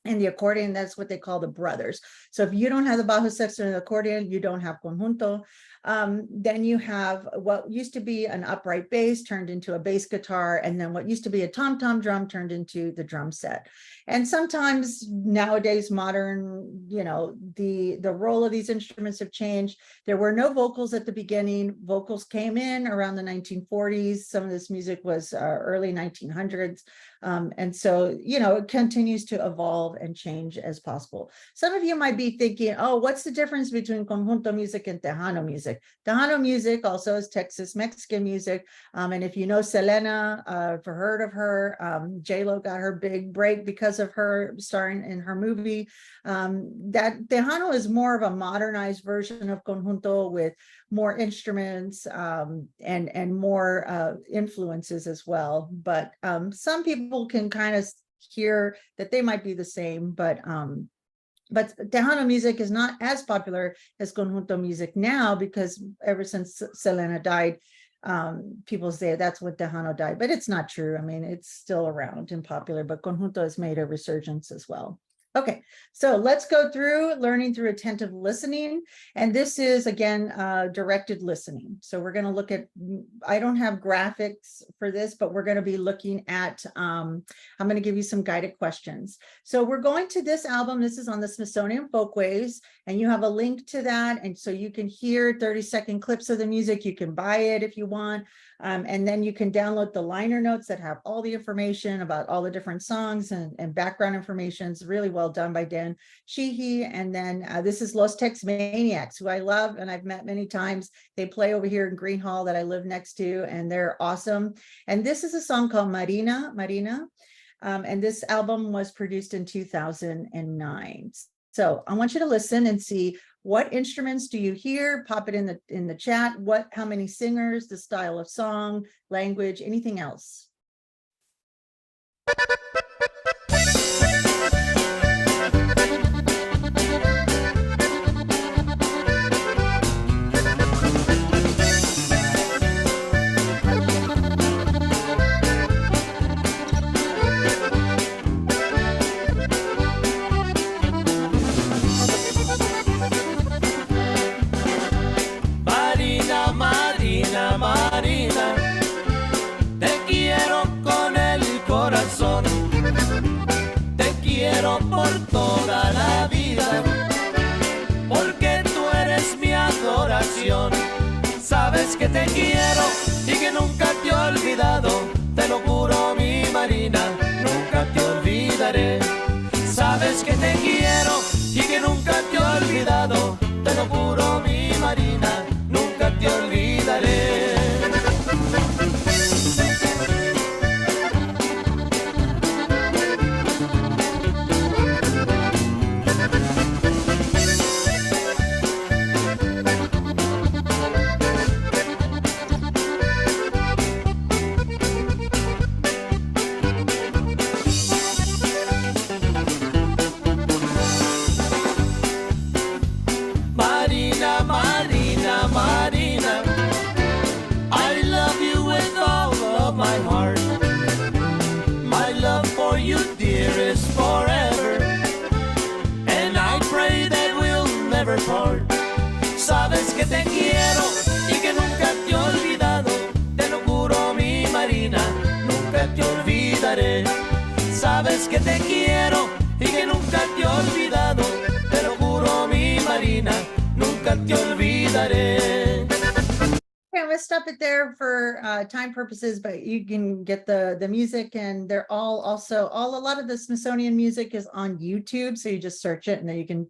And the accordion, that's what they call the brothers. So if you don't have the bajo sexto and the accordion, you don't have conjunto. Then you have what used to be an upright bass turned into a bass guitar, and then what used to be a tom-tom drum turned into the drum set. And sometimes nowadays, modern, you know, the role of these instruments have changed. There were no vocals at the beginning. Vocals came in around the 1940s. Some of this music was early 1900s. And so, you know, it continues to evolve and change as possible. Some of you might be thinking, oh, what's the difference between conjunto music and Tejano music? Tejano music also is Texas Mexican music. And if you know Selena, if you've heard of her, J-Lo got her big break because of her starring in her movie. That Tejano is more of a modernized version of conjunto with more instruments and more influences as well. But some people can kind of hear that they might be the same, but Tejano music is not as popular as conjunto music now, because ever since Selena died, people say that's what Tejano died, but it's not true. I mean, it's still around and popular, but conjunto has made a resurgence as well. Okay, so let's go through learning through attentive listening. And this is, again, directed listening. So we're going to look at, I don't have graphics for this, but we're going to be looking at, I'm going to give you some guided questions. So we're going to this album. This is on the Smithsonian Folkways, and you have a link to that. And so you can hear 30-second clips of the music. You can buy it if you want. And then you can download the liner notes that have all the information about all the different songs and background information. It's really well done by Dan Sheehy. And then this is Los Tex Maniacs, who I love and I've met many times. They play over here in Green Hall that I live next to, and they're awesome. And this is a song called Marina. And this album was produced in 2009. So I want you to listen and see, what instruments do you hear? Pop it in the chat. How many singers, the style of song, language, anything else? Marina, te quiero con el corazón, te quiero por toda la vida, porque tú eres mi adoración. Sabes que te quiero y que nunca te he olvidado, te lo juro, mi Marina, nunca te olvidaré. Sabes que te quiero y que nunca te he olvidado, te lo juro, mi Marina, nunca te olvidaré. Marina, I love you with all of my heart. My love for you, dear, is forever, and I pray that we'll never part. Sabes que te quiero y que nunca te he olvidado, te lo juro, mi Marina, nunca te olvidaré. Sabes que te quiero y que nunca te he olvidado, te lo juro, mi Marina, nunca te olvidaré. Okay, I'm gonna stop it there for time purposes, but you can get the music, and they're all also a lot of the Smithsonian music is on YouTube, so you just search it and then you can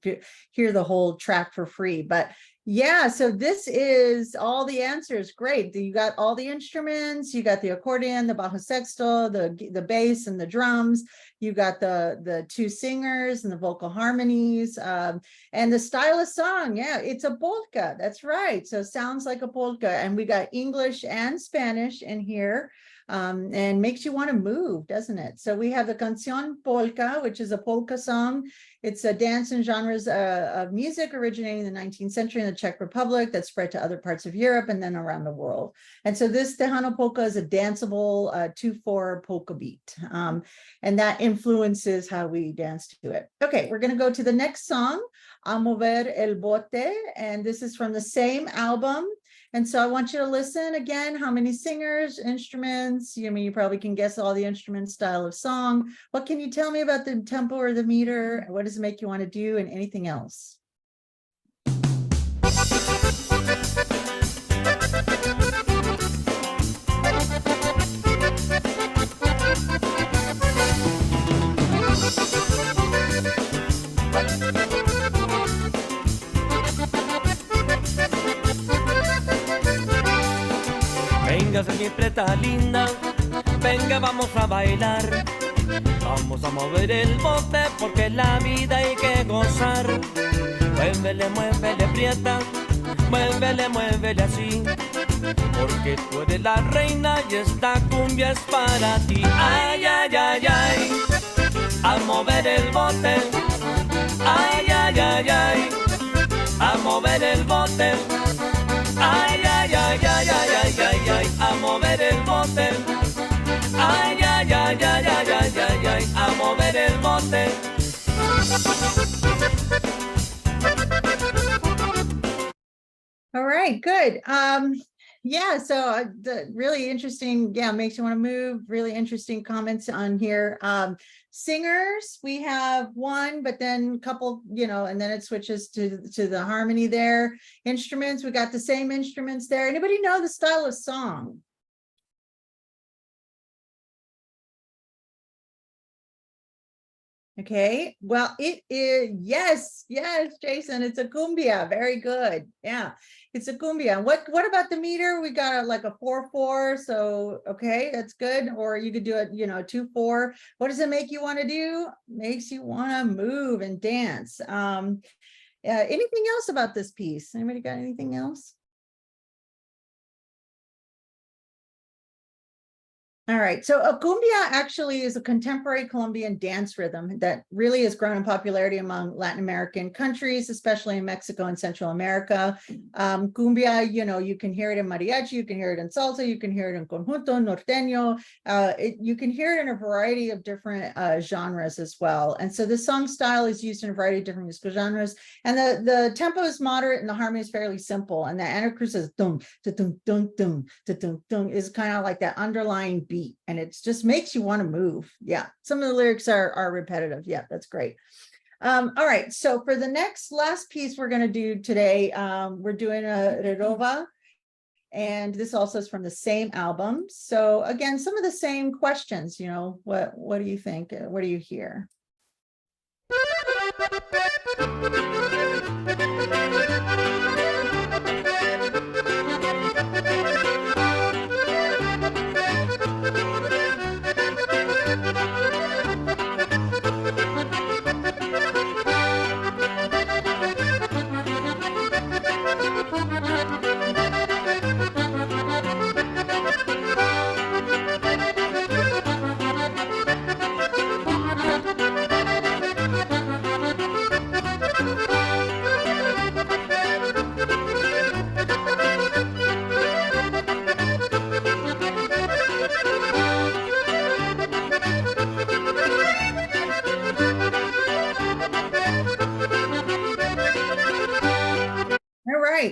hear the whole track for free. But Yeah, so this is all the answers. Great. You got all the instruments, you got the accordion, the bajo sexto, the bass and the drums. You got the two singers and the vocal harmonies, and the style of song. Yeah, it's a polka. That's right. So it sounds like a polka. And we got English and Spanish in here. And makes you want to move, doesn't it? So we have the canción polka, which is a polka song. It's a dance and genres of music originating in the 19th century in the Czech Republic that spread to other parts of Europe and then around the world. And so this Tejano polka is a danceable 2/4 polka beat. And that influences how we dance to it. Okay, we're going to go to the next song, A Mover el Bote, and this is from the same album. And so I want you to listen again, how many singers, instruments, I mean, you probably can guess all the instruments, style of song. What can you tell me about the tempo or the meter? What does it make you want to do and anything else? Véngase mi preta linda, venga vamos a bailar. Vamos a mover el bote porque la vida hay que gozar. Muévele, muévele, prieta, muévele, muévele así. Porque tú eres la reina y esta cumbia es para ti. Ay, ay, ay, ay, a mover el bote. Ay, ay, ay, ay, a mover el bote. Ay, ay, ay, ay, ay, ay, ay, ay, a mover el bote. Ay, ay, ay, ay, ay, ay, ay, ay, a mover el bote. All right, good. Yeah, so the really interesting, yeah, makes you want to move, really interesting comments on here. Singers, we have one, but then a couple, and then it switches to the harmony there. Instruments, we got the same instruments there. Anybody know the style of song? Okay, well, it is, yes, Jason, it's a cumbia. Very good. Yeah, it's a cumbia. What about the meter? We got like a 4/4, so okay, that's good. Or you could do it, 2/4. What does it make you want to do? Makes you want to move and dance. Anything else about this piece? Anybody got anything else? All right, so a cumbia actually is a contemporary Colombian dance rhythm that really has grown in popularity among Latin American countries, especially in Mexico and Central America. Cumbia, you can hear it in mariachi, you can hear it in salsa, you can hear it in conjunto, norteño. You can hear it in a variety of different genres as well. And so the song style is used in a variety of different musical genres. And the tempo is moderate and the harmony is fairly simple. And the anacruz is dum, dum, dum, dum, dum, dum, is kind of like that underlying beat. And it just makes you want to move. Yeah, some of the lyrics are repetitive. Yeah, that's great. All right, so for the last piece we're going to do today, we're doing a redova, and this also is from the same album. So again, some of the same questions. What do you think? What do you hear?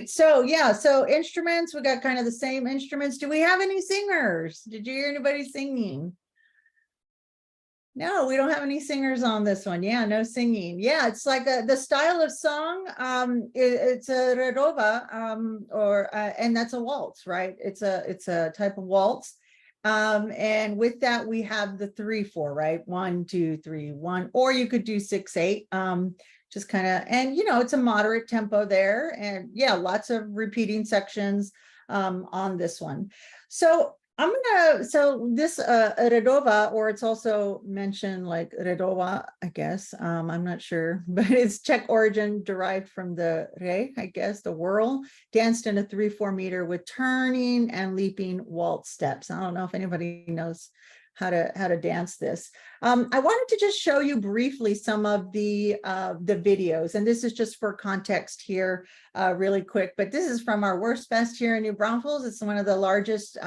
So yeah, so instruments, we got kind of the same instruments. Do we have any singers? Did you hear anybody singing? No, we don't have any singers on this one. Yeah, no singing. Yeah, it's like the style of song. It's a redova, and that's a waltz, right? It's a type of waltz. And with that, we have the 3/4, right? 1, 2, 3, 1, or you could do 6/8. just kind of, and you know, it's a moderate tempo there, and yeah, lots of repeating sections on this one. So so this Redova, or it's also mentioned like Redova, I guess, I'm not sure, but it's Czech origin, derived from the re, I guess, the whirl, danced in a 3/4 meter with turning and leaping waltz steps. I don't know if anybody knows how to dance this. I wanted to just show you briefly some of the videos, and this is just for context here, really quick. But this is from our Worst Fest here in New Braunfels. It's one of the largest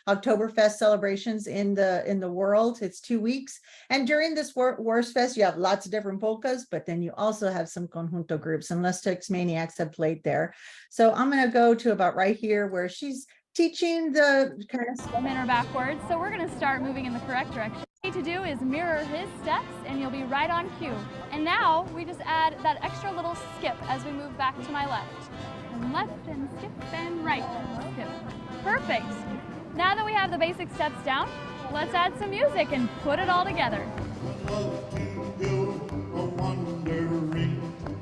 Oktoberfest celebrations in the world. It's 2 weeks, and during this Worst Fest, you have lots of different polkas, but then you also have some conjunto groups. Some Les Tex Maniacs have played there. So I'm going to go to about right here where she's teaching the kind of women are backwards, so we're going to start moving in the correct direction. What you need to do is mirror his steps and you'll be right on cue. And now we just add that extra little skip as we move back to my left. And left and skip and right and skip. Perfect. Now that we have the basic steps down, let's add some music and put it all together. Love to go a-wandering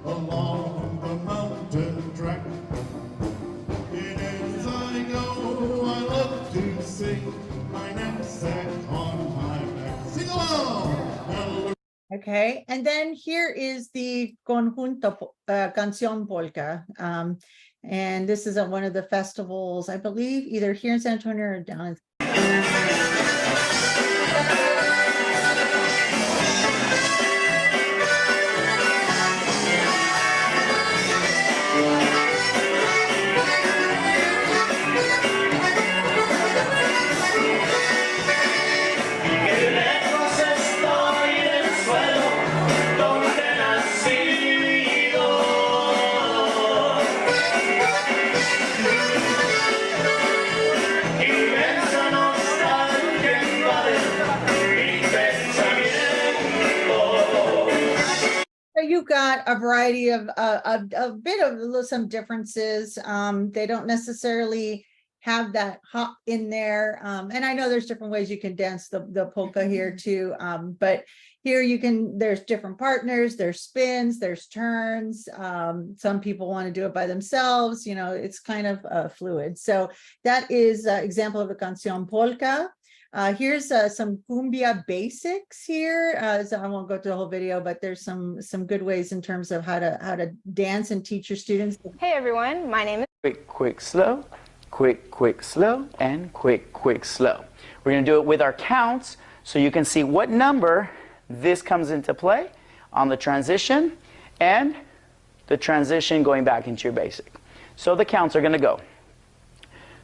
along the mountain track. And as I go, I love to sing my knapsack on my back. Sing along! Okay, and then here is the conjunto canción polka, and this is at one of the festivals, I believe, either here in San Antonio or down in you've got a variety of a bit of some differences. They don't necessarily have that hop in there. And I know there's different ways you can dance the polka here too. But here there's different partners, there's spins, there's turns. Some people want to do it by themselves. You know, it's kind of fluid. So that is an example of the canción polka. Here's some cumbia basics here. So I won't go through the whole video, but there's some good ways in terms of how to dance and teach your students. Hey everyone, my name is Quick, quick, slow, quick, quick, slow, and quick, quick, slow. We're going to do it with our counts so you can see what number this comes into play on the transition and the transition going back into your basic. So the counts are going to go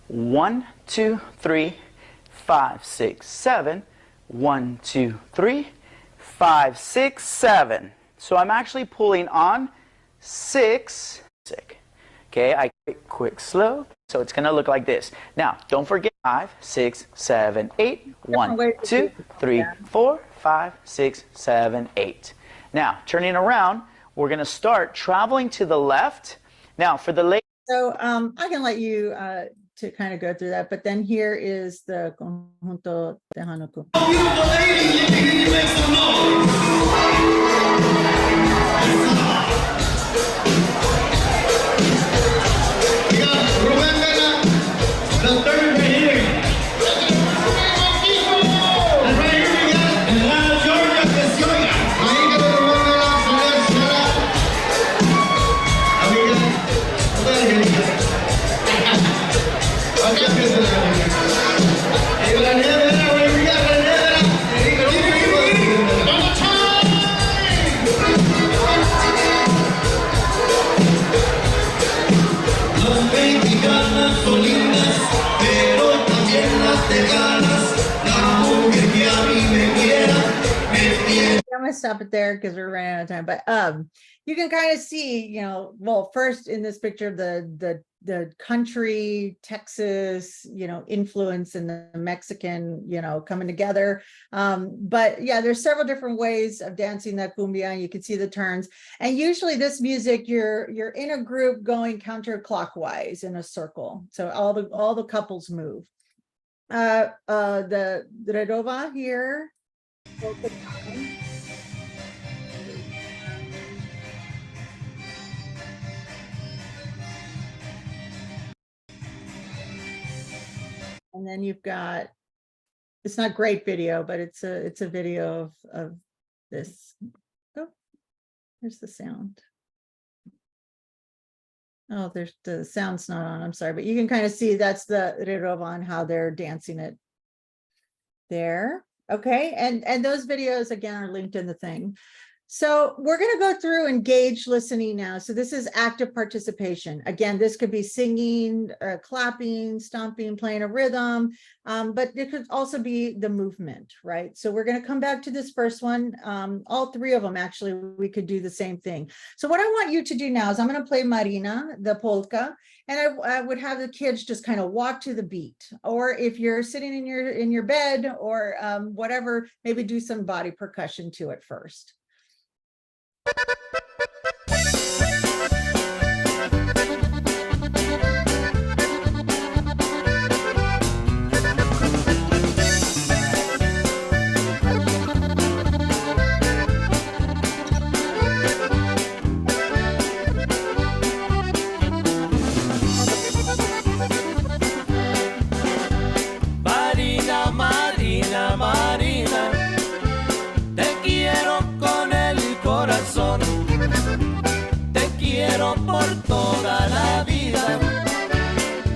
1, 2, 3, 5, 6, 7, 1, 2, 3, 5, 6, 7. So I'm actually pulling on 6. Okay, I quick, quick, slow. So it's going to look like this. Now, don't forget 5, 6, 7, 8. 1, 2, 3, 4, 5, 6, 7, 8. Now, turning around, we're going to start traveling to the left. Now, for the ladies. So I can let you to kind of go through that, but then here is the conjunto tejano. Beautiful ladies, if you can make some noise. We got Ruben Vela, the third right here. And right here we got Atlanta, Georgia, que se oiga. Ahí que Ruben Vela, señora. Amiga, acá empieza la amiga. Y la nevera, güey, we got la nevera. Las mexicanas son lindas, pero también las tejanas. La mujer que a mí me quiera, me tiene. I'm gonna stop it there because we're running out of time. But you can kind of see, you know, well, first in this picture, the country, Texas, you know, influence and the Mexican, you know, coming together. But yeah, there's several different ways of dancing that cumbia, and you can see the turns. And usually this music, you're in a group going counterclockwise in a circle. So all the couples move. The Redova here. And then you've got, it's not great video, but it's a video of this. Oh, there's the sound. Oh, there's the sound's not on, I'm sorry, but you can kind of see that's the Rerova and how they're dancing it there. Okay, and those videos again are linked in the thing. So we're going to go through engaged listening now. So this is active participation. Again, this could be singing, clapping, stomping, playing a rhythm, but it could also be the movement, right? So we're going to come back to this first one. All three of them, actually, we could do the same thing. So what I want you to do now is I'm going to play Marina, the polka, and I would have the kids just kind of walk to the beat. Or if you're sitting in your bed or whatever, maybe do some body percussion to it first. Marina, Marina, Marina, te quiero con el corazón, te quiero por toda la vida,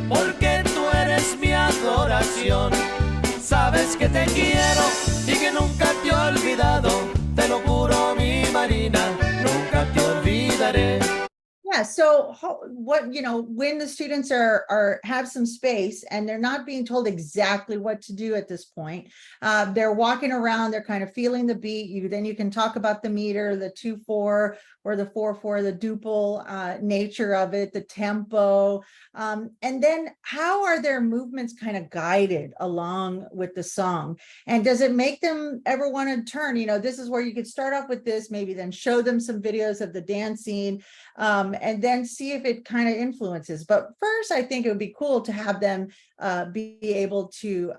porque tú eres mi adoración. Sabes que te quiero y que nunca te he olvidado, te lo juro, mi Marina, nunca te olvidaré. Yeah, so what, when the students have some space and they're not being told exactly what to do at this point, they're walking around, they're kind of feeling the beat. Then you can talk about the meter, the 2/4 or the 4/4, the duple nature of it, the tempo, and then how are their movements kind of guided along with the song? And does it make them ever want to turn? This is where you could start off with this, maybe then show them some videos of the dancing, and then see if it kind of influences. But first, I think it would be cool to have them be able to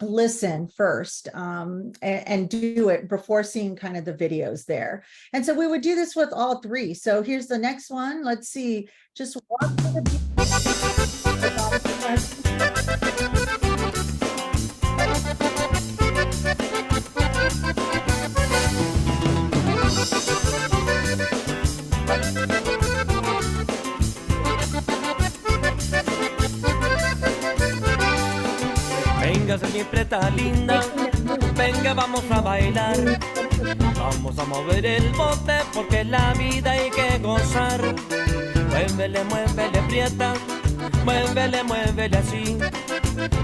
listen first and do it before seeing kind of the videos there. And so we would do this with all three. So here's the next one. Let's see, just walk to the beat. Venga, mi preta linda, venga, vamos a bailar. Vamos a mover el bote porque la vida hay que gozar. Muévele, muévele, prieta, muévele, muévele así.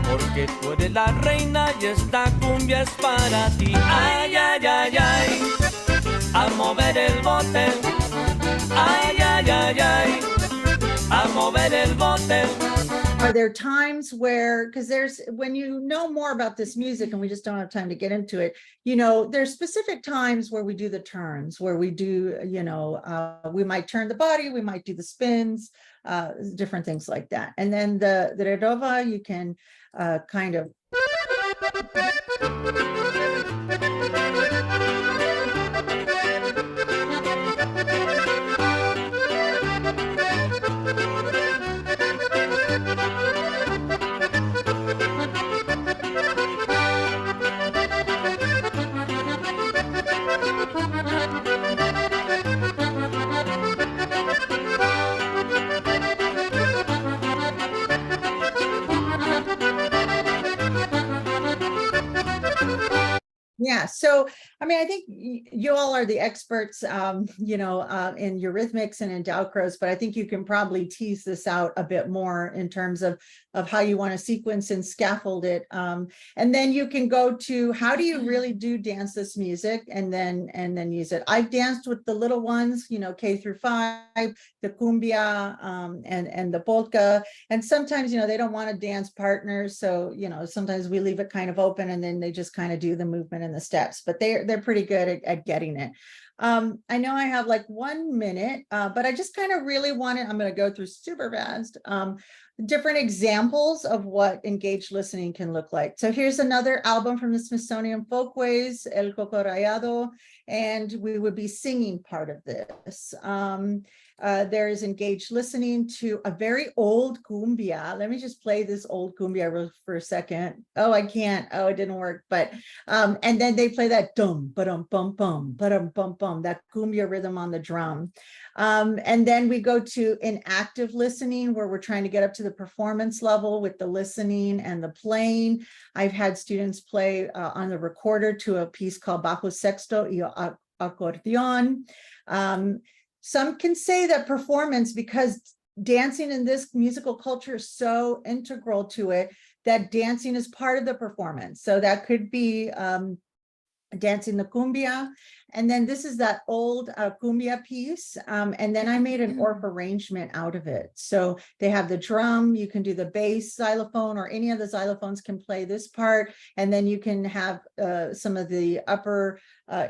Porque tú eres la reina y esta cumbia es para ti. Ay, ay, ay, ay, a mover el bote. Ay, ay, ay, ay, a mover el bote. Are there times where, because when you know more about this music, and we just don't have time to get into it, there's specific times where we do the turns, where we do, we might turn the body, we might do the spins, different things like that. And then the Redova, you can kind of. Yeah, so I think you all are the experts, in Eurythmics and in Dalcroze, but I think you can probably tease this out a bit more in terms of how you want to sequence and scaffold it. And then you can go to how do you really dance this music and then use it. I've danced with the little ones, K through 5, the cumbia, and the polka. And sometimes, they don't want to dance partners. So, sometimes we leave it kind of open and then they just kind of do the movement and the steps, but they're pretty good at getting it. I know I have like 1 minute, but I just kind of really wanted, I'm going to go through super fast, different examples of what engaged listening can look like. So here's another album from the Smithsonian Folkways, El Coco Rayado, and we would be singing part of this. There is engaged listening to a very old cumbia. Let me just play this old cumbia for a second. Oh, I can't. Oh, it didn't work. But and then they play that dum ba-dum bum bum ba-dum bum bum, that cumbia rhythm on the drum. And then we go to an active listening where we're trying to get up to the performance level with the listening and the playing. I've had students play on the recorder to a piece called Bajo Sexto y Acordeon. Some can say that performance, because dancing in this musical culture is so integral to it, that dancing is part of the performance. So that could be dancing the cumbia. And then this is that old cumbia piece. And then I made an orp arrangement out of it. So they have the drum, you can do the bass xylophone, or any of the xylophones can play this part. And then you can have some of the upper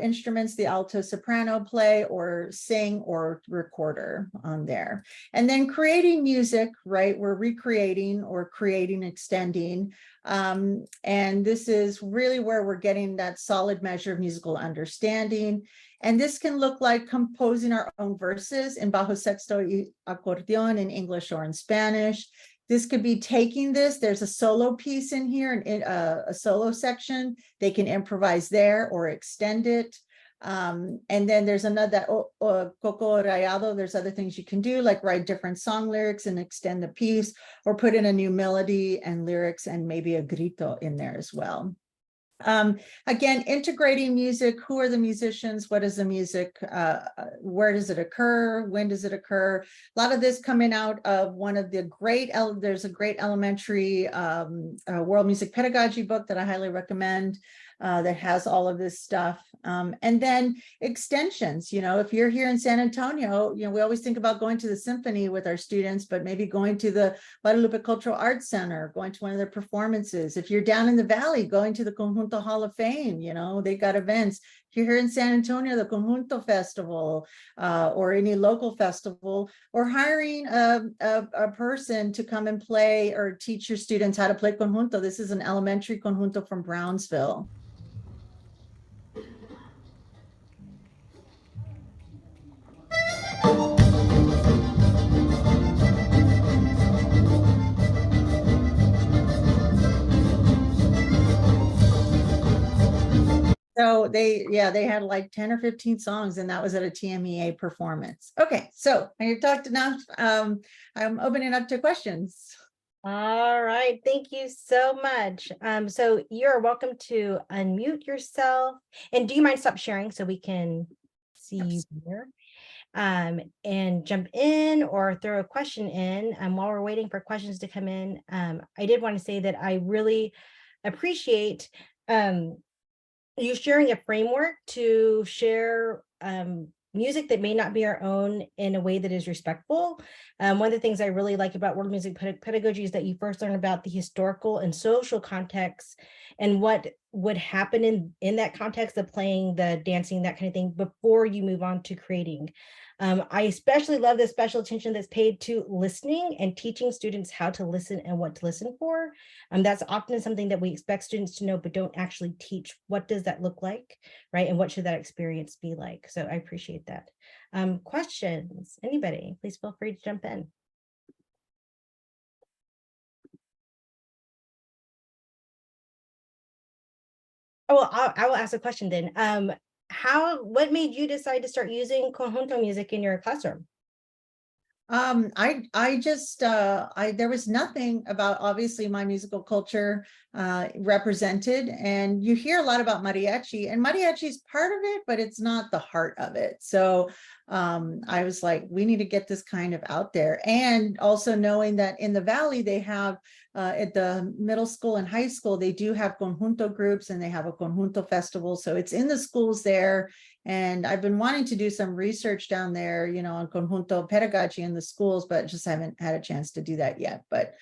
instruments, the alto soprano play or sing or recorder on there. And then creating music, right? We're recreating or creating, extending. And this is really where we're getting that solid measure of musical understanding. And this can look like composing our own verses in bajo sexto y acordeon in English or in Spanish. This could be taking this, there's a solo piece in here, a solo section. They can improvise there or extend it. And then there's another coco rayado. There's other things you can do, like write different song lyrics and extend the piece, or put in a new melody and lyrics and maybe a grito in there as well. Again, integrating music. Who are the musicians? What is the music? Where does it occur? When does it occur? A lot of this coming out of one of the great, there's a great elementary world music pedagogy book that I highly recommend. That has all of this stuff. And then extensions, you know, if you're here in San Antonio, you know, we always think about going to the symphony with our students, but maybe going to the Guadalupe Cultural Arts Center, going to one of their performances. If you're down in the Valley, going to the Conjunto Hall of Fame, you know, they got events. If you're here in San Antonio, the Conjunto Festival, or any local festival, or hiring a person to come and play or teach your students how to play conjunto. This is an elementary conjunto from Brownsville. So they had like 10 or 15 songs, and that was at a TMEA performance. Okay, so I've talked enough. I'm opening up to questions. All right, thank you so much. So you're welcome to unmute yourself. And do you mind stop sharing so we can see you here? And jump in or throw a question in. While we're waiting for questions to come in, I did want to say that I really appreciate you sharing a framework to share music that may not be our own in a way that is respectful. One of the things I really like about world music pedagogy is that you first learn about the historical and social context and what would happen in that context of playing, the dancing, that kind of thing, before you move on to creating. I especially love the special attention that's paid to listening and teaching students how to listen and what to listen for. That's often something that we expect students to know, but don't actually teach. What does that look like, right? And what should that experience be like? So I appreciate that. Questions, anybody, please feel free to jump in. Oh, well, I will ask a question then. What made you decide to start using conjunto music in your classroom? There was nothing about, obviously, my musical culture represented, and you hear a lot about mariachi, and mariachi is part of it, but it's not the heart of it. So I was like, we need to get this kind of out there. And also knowing that in the Valley, they have at the middle school and high school, they do have conjunto groups, and they have a conjunto festival. So it's in the schools there. And I've been wanting to do some research down there, you know, on conjunto pedagogy in the schools, but just haven't had a chance to do that yet. But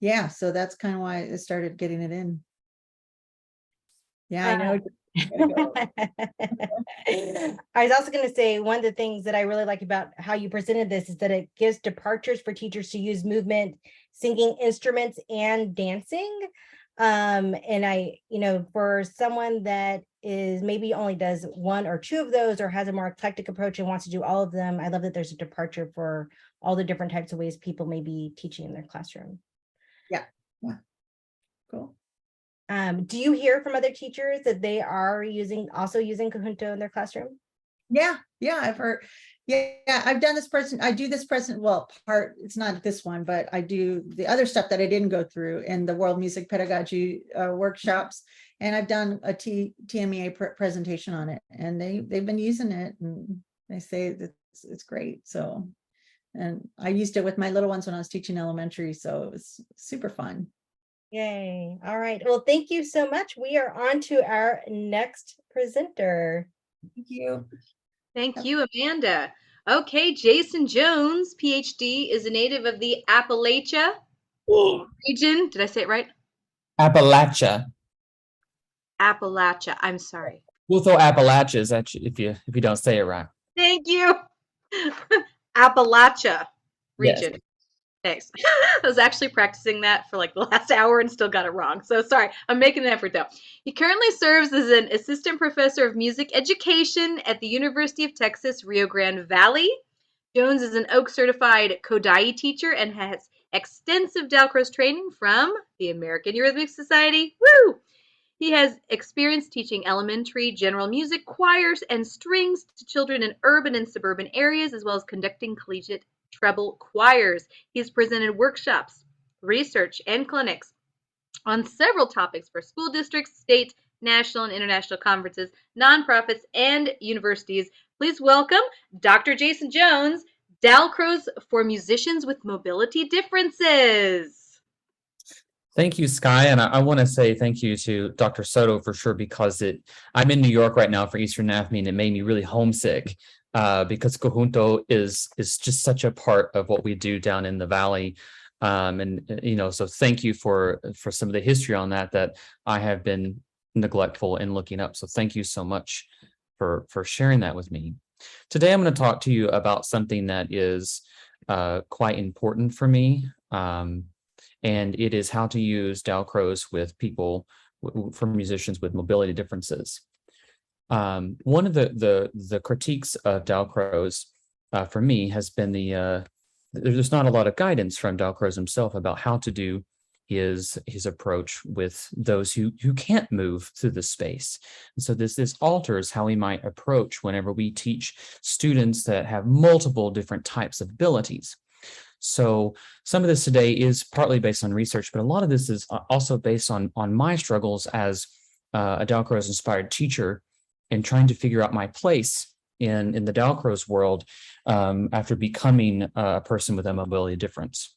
yeah, so that's kind of why I started getting it in. Yeah, I know. I was also going to say, one of the things that I really like about how you presented this is that it gives departures for teachers to use movement, singing instruments, and dancing. And for someone that is maybe only does one or two of those or has a more eclectic approach and wants to do all of them, I love that there's a departure for all the different types of ways people may be teaching in their classroom. Yeah. Cool. Do you hear from other teachers that they are also using Kahunto in their classroom? Yeah, I've heard. Yeah, I've done this I do this well, it's not this one, but I do the other stuff that I didn't go through in the World Music Pedagogy workshops. And I've done a TMEA presentation on it, and they've been using it, and they say that it's great. So, and I used it with my little ones when I was teaching elementary, so it was super fun. Yay. All right. Well, thank you so much. We are on to our next presenter. Thank you. Thank you, Amanda. Okay, Jason Jones, PhD, is a native of the Appalachia region. Did I say it right? Appalachia. Appalachia. I'm sorry. We'll throw Appalachias at you if you don't say it right. Thank you. Appalachia region. Yes. Thanks. I was actually practicing that for like the last hour and still got it wrong. So sorry. I'm making an effort though. He currently serves as an assistant professor of music education at the University of Texas, Rio Grande Valley. Jones is an OAK certified Kodai teacher and has extensive Dalcroze training from the American Eurythmic Society. Woo! He has experience teaching elementary, general music, choirs, and strings to children in urban and suburban areas, as well as conducting collegiate treble choirs. He has presented workshops, research, and clinics on several topics for school districts, state, national, and international conferences, nonprofits, and universities. Please welcome Dr. Jason Jones, Dalcroze for Musicians with Mobility Differences. Thank you, Sky. And I want to say thank you to Dr. Soto for sure, because I'm in New York right now for Eastern NAFME, and it made me really homesick because Kahunto is just such a part of what we do down in the Valley. So thank you for some of the history on that I have been neglectful in looking up. So thank you so much for sharing that with me. Today, I'm going to talk to you about something that is quite important for me. And it is how to use Dalcroze with people, for musicians with mobility differences. One of the critiques of Dalcroze for me has been there's not a lot of guidance from Dalcroze himself about how to do his approach with those who can't move through the space. And so this alters how we might approach whenever we teach students that have multiple different types of abilities. So some of this today is partly based on research, but a lot of this is also based on my struggles as a Dalcroze inspired teacher and trying to figure out my place in the Dalcroze world after becoming a person with a mobility difference.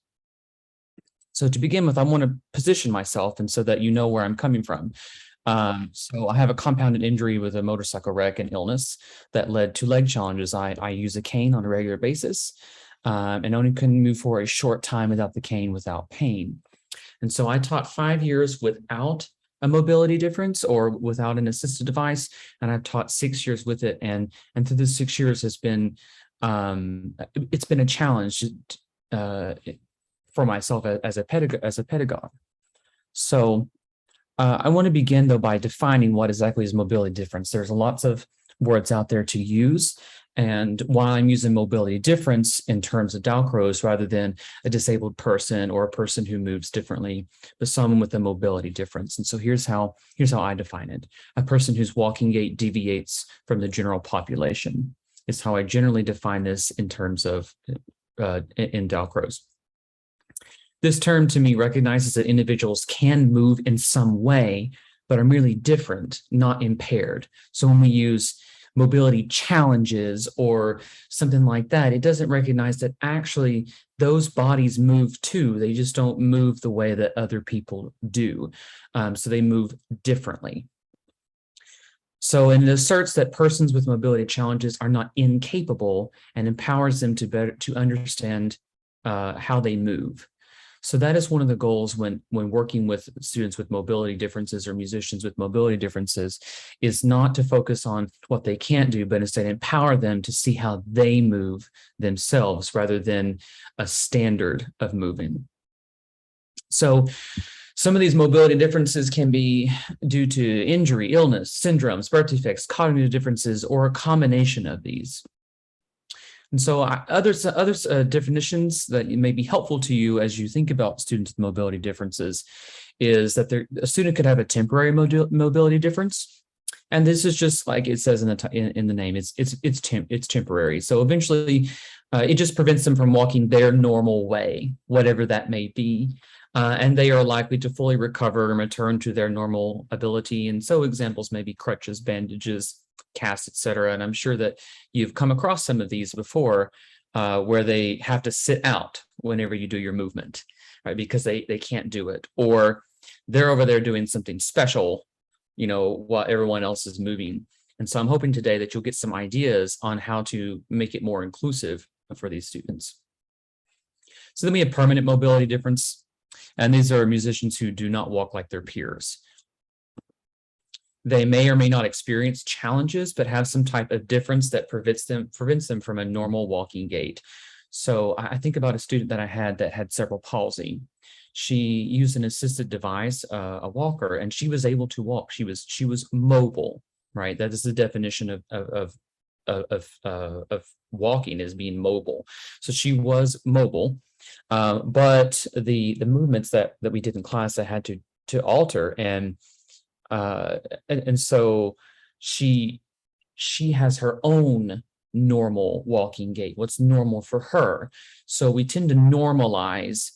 So to begin with, I want to position myself, and so that you know where I'm coming from. So I have a compounded injury with a motorcycle wreck and illness that led to leg challenges. I use a cane on a regular basis. And only can move for a short time without the cane without pain. And so I taught 5 years without a mobility difference or without an assistive device, and I've taught 6 years with it. And through the 6 years has been it's been a challenge for myself as a pedagogue. So I want to begin though by defining what exactly is mobility difference. There's lots of words out there to use. And while I'm using mobility difference in terms of Dalcroze rather than a disabled person or a person who moves differently, but someone with a mobility difference. And so here's how I define it. A person whose walking gait deviates from the general population is how I generally define this in terms of in Dalcroze. This term to me recognizes that individuals can move in some way, but are merely different, not impaired. So when we use mobility challenges or something like that, it doesn't recognize that actually those bodies move too. They just don't move the way that other people do. So they move differently. So it asserts that persons with mobility challenges are not incapable and empowers them to understand how they move. So that is one of the goals when working with students with mobility differences or musicians with mobility differences, is not to focus on what they can't do, but instead empower them to see how they move themselves rather than a standard of moving. So Some of these mobility differences can be due to injury, illness, syndromes, birth defects, cognitive differences, or a combination of these. And so other definitions that may be helpful to you as you think about students with mobility differences is that a student could have a temporary mobility difference. And this is just like it says in the name, it's temporary. So eventually it just prevents them from walking their normal way, whatever that may be. And they are likely to fully recover and return to their normal ability. And so examples may be crutches, bandages, casts, etc. And I'm sure that you've come across some of these before where they have to sit out whenever you do your movement, right? Because they can't do it, or they're over there doing something special, you know, while everyone else is moving. And so I'm hoping today that you'll get some ideas on how to make it more inclusive for these students. So then we have permanent mobility difference. And these are musicians who do not walk like their peers. They may or may not experience challenges, but have some type of difference that prevents them from a normal walking gait. So I think about a student that I had that had cerebral palsy. She used an assisted device, a walker, and she was able to walk. She was mobile, right? That is the definition of walking, is being mobile. So she was mobile. But the movements that we did in class, I had to alter, and so she has her own normal walking gait, what's normal for her. So we tend to normalize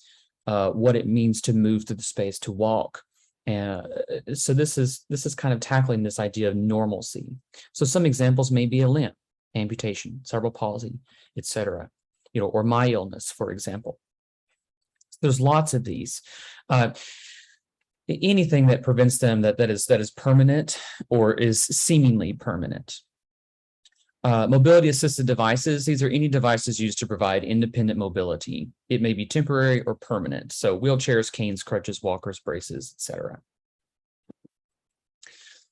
what it means to move through the space, to walk. So this is kind of tackling this idea of normalcy. So some examples may be a limp, amputation, cerebral palsy, etc. You know, or my illness, for example. There's lots of these. Anything that prevents them that is permanent or is seemingly permanent. Mobility assisted devices, these are any devices used to provide independent mobility. It may be temporary or permanent. So wheelchairs, canes, crutches, walkers, braces, etc.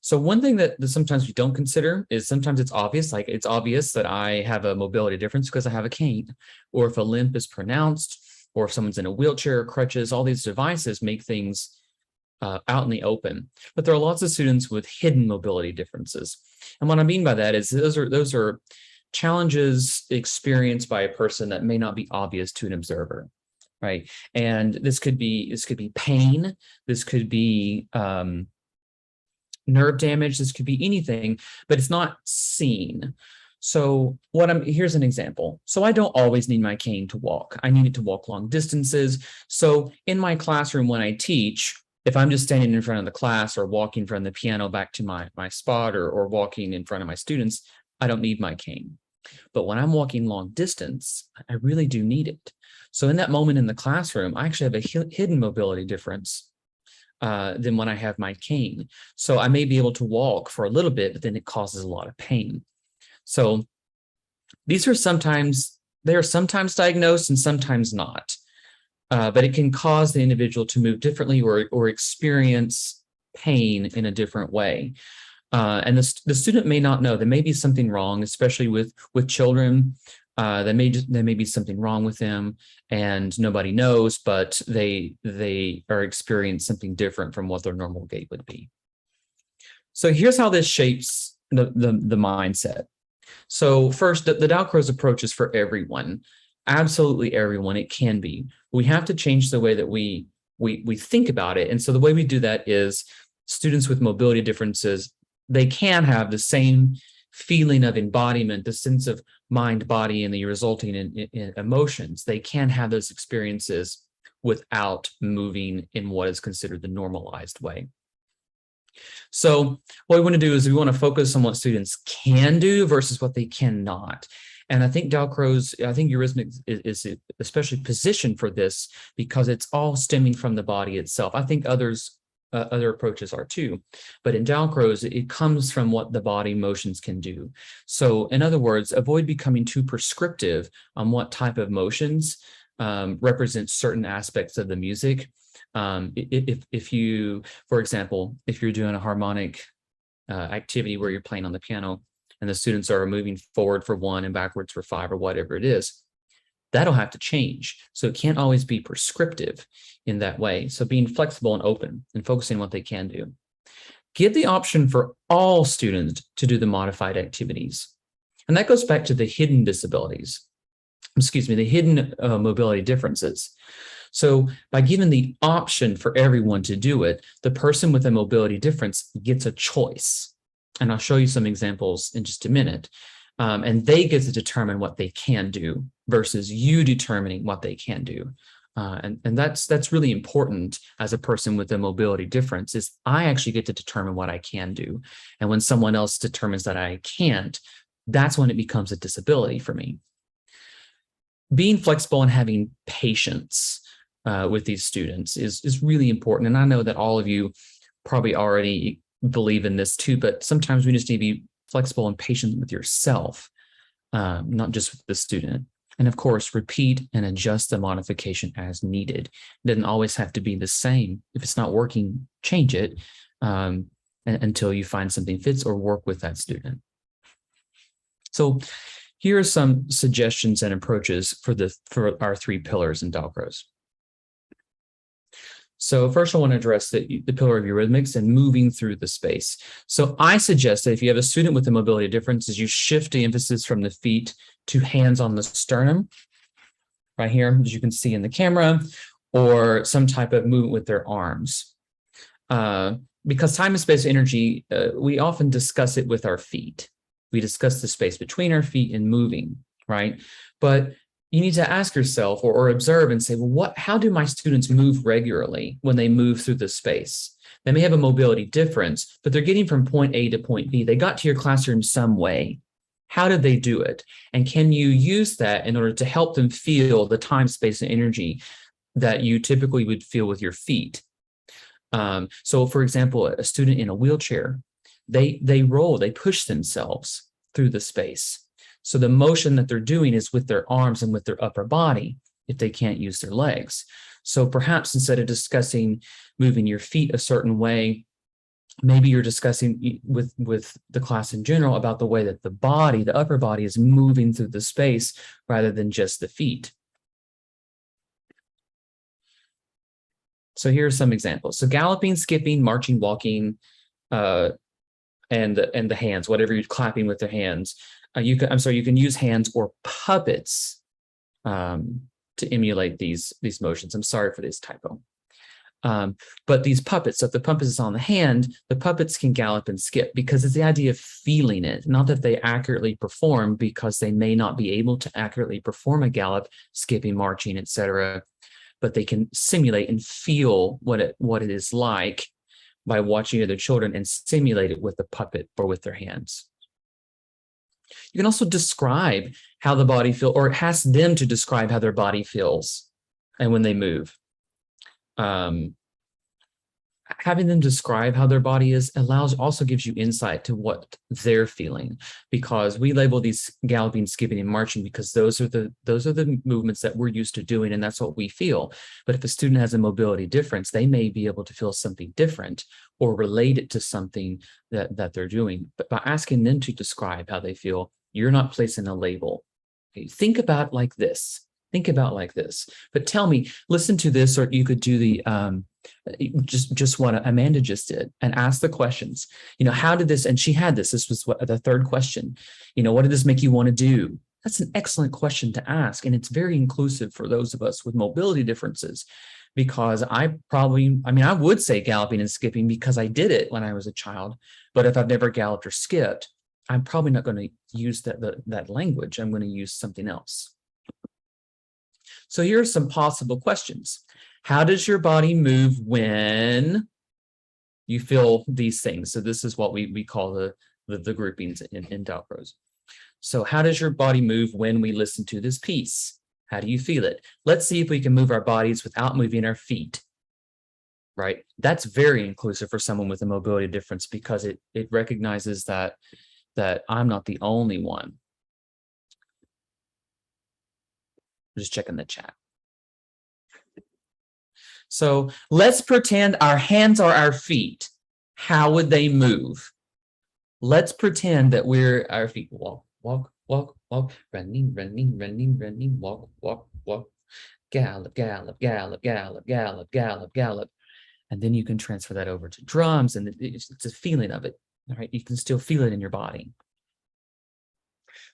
So one thing that sometimes we don't consider is sometimes it's obvious, like it's obvious that I have a mobility difference because I have a cane, or if a limp is pronounced, or if someone's in a wheelchair, crutches, all these devices make things out in the open. But there are lots of students with hidden mobility differences. And what I mean by that is those are challenges experienced by a person that may not be obvious to an observer, right? And this could be pain, this could be nerve damage, this could be anything, but it's not seen. So here's an example. So I don't always need my cane to walk. I need it to walk long distances. So in my classroom when I teach, if I'm just standing in front of the class or walking from the piano back to my spot or walking in front of my students, I don't need my cane. But when I'm walking long distance, I really do need it. So in that moment in the classroom, I actually have a hidden mobility difference than when I have my cane. So I may be able to walk for a little bit, but then it causes a lot of pain. So they are sometimes diagnosed and sometimes not. But it can cause the individual to move differently or experience pain in a different way. And the student may not know. There may be something wrong, especially with children. There may be something wrong with them and nobody knows, but they are experiencing something different from what their normal gait would be. So here's how this shapes the mindset. So first, the Dalcroze approach is for everyone. Absolutely everyone. It can be. We have to change the way that we think about it. And so the way we do that is students with mobility differences, they can have the same feeling of embodiment, the sense of mind, body, and the resulting in emotions. They can have those experiences without moving in what is considered the normalized way. So what we want to do is we want to focus on what students can do versus what they cannot. And I think Dalcroze, I think Eurythmics is especially positioned for this because it's all stemming from the body itself. I think other approaches are too, but in Dalcroze, it comes from what the body motions can do. So in other words, avoid becoming too prescriptive on what type of motions represent certain aspects of the music. If you, for example, if you're doing a harmonic activity where you're playing on the piano, and the students are moving forward for 1 and backwards for 5 or whatever it is, That'll have to change. So it can't always be prescriptive in that way. So being flexible and open and focusing on what they can do. Give the option for all students to do the modified activities. And that goes back to the hidden disabilities, excuse me, the hidden mobility differences. So by giving the option for everyone to do it, the person with a mobility difference gets a choice. And I'll show you some examples in just a minute. And they get to determine what they can do versus you determining what they can do. And that's really important as a person with a mobility difference, is I actually get to determine what I can do. And when someone else determines that I can't, that's when it becomes a disability for me. Being flexible and having patience with these students is really important. And I know that all of you probably already believe in this too, but sometimes we just need to be flexible and patient with yourself, not just with the student. And of course, repeat and adjust the modification as needed. It doesn't always have to be the same. If it's not working, change it until you find something fits or work with that student. So here are some suggestions and approaches for our 3 pillars in Dalcroze. So first I want to address the pillar of eurythmics and moving through the space. So I suggest that if you have a student with a mobility difference, is you shift the emphasis from the feet to hands on the sternum, right here, as you can see in the camera, or some type of movement with their arms. Because time and space energy, we often discuss it with our feet. We discuss the space between our feet and moving, right? But you need to ask yourself or observe and say, well, how do my students move regularly when they move through the space? They may have a mobility difference, but they're getting from point A to point B. They got to your classroom some way. How did they do it? And can you use that in order to help them feel the time, space, and energy that you typically would feel with your feet? So for example, a student in a wheelchair, they roll, they push themselves through the space. So the motion that they're doing is with their arms and with their upper body if they can't use their legs. So perhaps instead of discussing moving your feet a certain way, maybe you're discussing with the class in general about the way that the body, the upper body, is moving through the space rather than just the feet. So here are some examples. So galloping, skipping, marching, walking, and the hands, whatever you're clapping with their hands. You can use hands or puppets to emulate these motions. I'm sorry for this typo. But these puppets, so if the puppet is on the hand, the puppets can gallop and skip because it's the idea of feeling it, not that they accurately perform, because they may not be able to accurately perform a gallop, skipping, marching, etc. But they can simulate and feel what it is like by watching other children and simulate it with the puppet or with their hands. You can also describe how the body feels, or ask them to describe how their body feels and when they move. Having them describe how their body is also gives you insight to what they're feeling, because we label these galloping, skipping, and marching because those are the movements that we're used to doing, and that's what we feel. But if a student has a mobility difference, they may be able to feel something different or relate it to something that they're doing. But by asking them to describe how they feel, you're not placing a label. Okay, think about like this. Think about like this. But tell me, listen to this, or you could do the just what Amanda just did and ask the questions. How did this, and she had this was the third question. What did this make you want to do? That's an excellent question to ask. And it's very inclusive for those of us with mobility differences, because I would say galloping and skipping because I did it when I was a child. But if I've never galloped or skipped, I'm probably not going to use that language. I'm going to use something else. So here are some possible questions. How does your body move when you feel these things? So this is what we call the groupings in Dalcroze. So how does your body move when we listen to this piece? How do you feel it? Let's see if we can move our bodies without moving our feet, right? That's very inclusive for someone with a mobility difference, because it recognizes that I'm not the only one. Just checking the chat. So let's pretend our hands are our feet. How would they move? Let's pretend that we're our feet. Walk, walk, walk, walk, running, running, running, running, walk, walk, walk, gallop, gallop, gallop, gallop, gallop, gallop, gallop. And then you can transfer that over to drums, and it's a feeling of it. All right, you can still feel it in your body.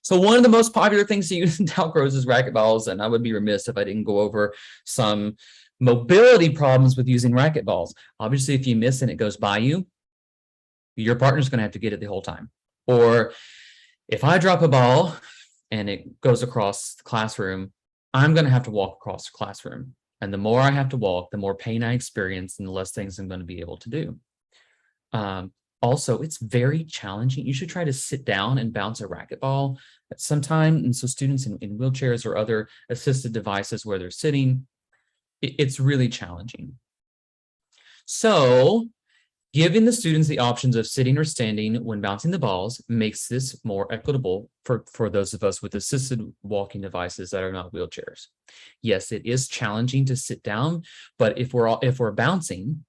So one of the most popular things to use in Dalcroze is racquetballs, and I would be remiss if I didn't go over some mobility problems with using racquetballs. Obviously, if you miss and it goes by you, your partner's going to have to get it the whole time. Or if I drop a ball and it goes across the classroom, I'm going to have to walk across the classroom. And the more I have to walk, the more pain I experience and the less things I'm going to be able to do. Also, it's very challenging. You should try to sit down and bounce a racquetball at some time. And so students in wheelchairs or other assisted devices where they're sitting, it's really challenging. So giving the students the options of sitting or standing when bouncing the balls makes this more equitable for those of us with assisted walking devices that are not wheelchairs. Yes, it is challenging to sit down, but if we're bouncing,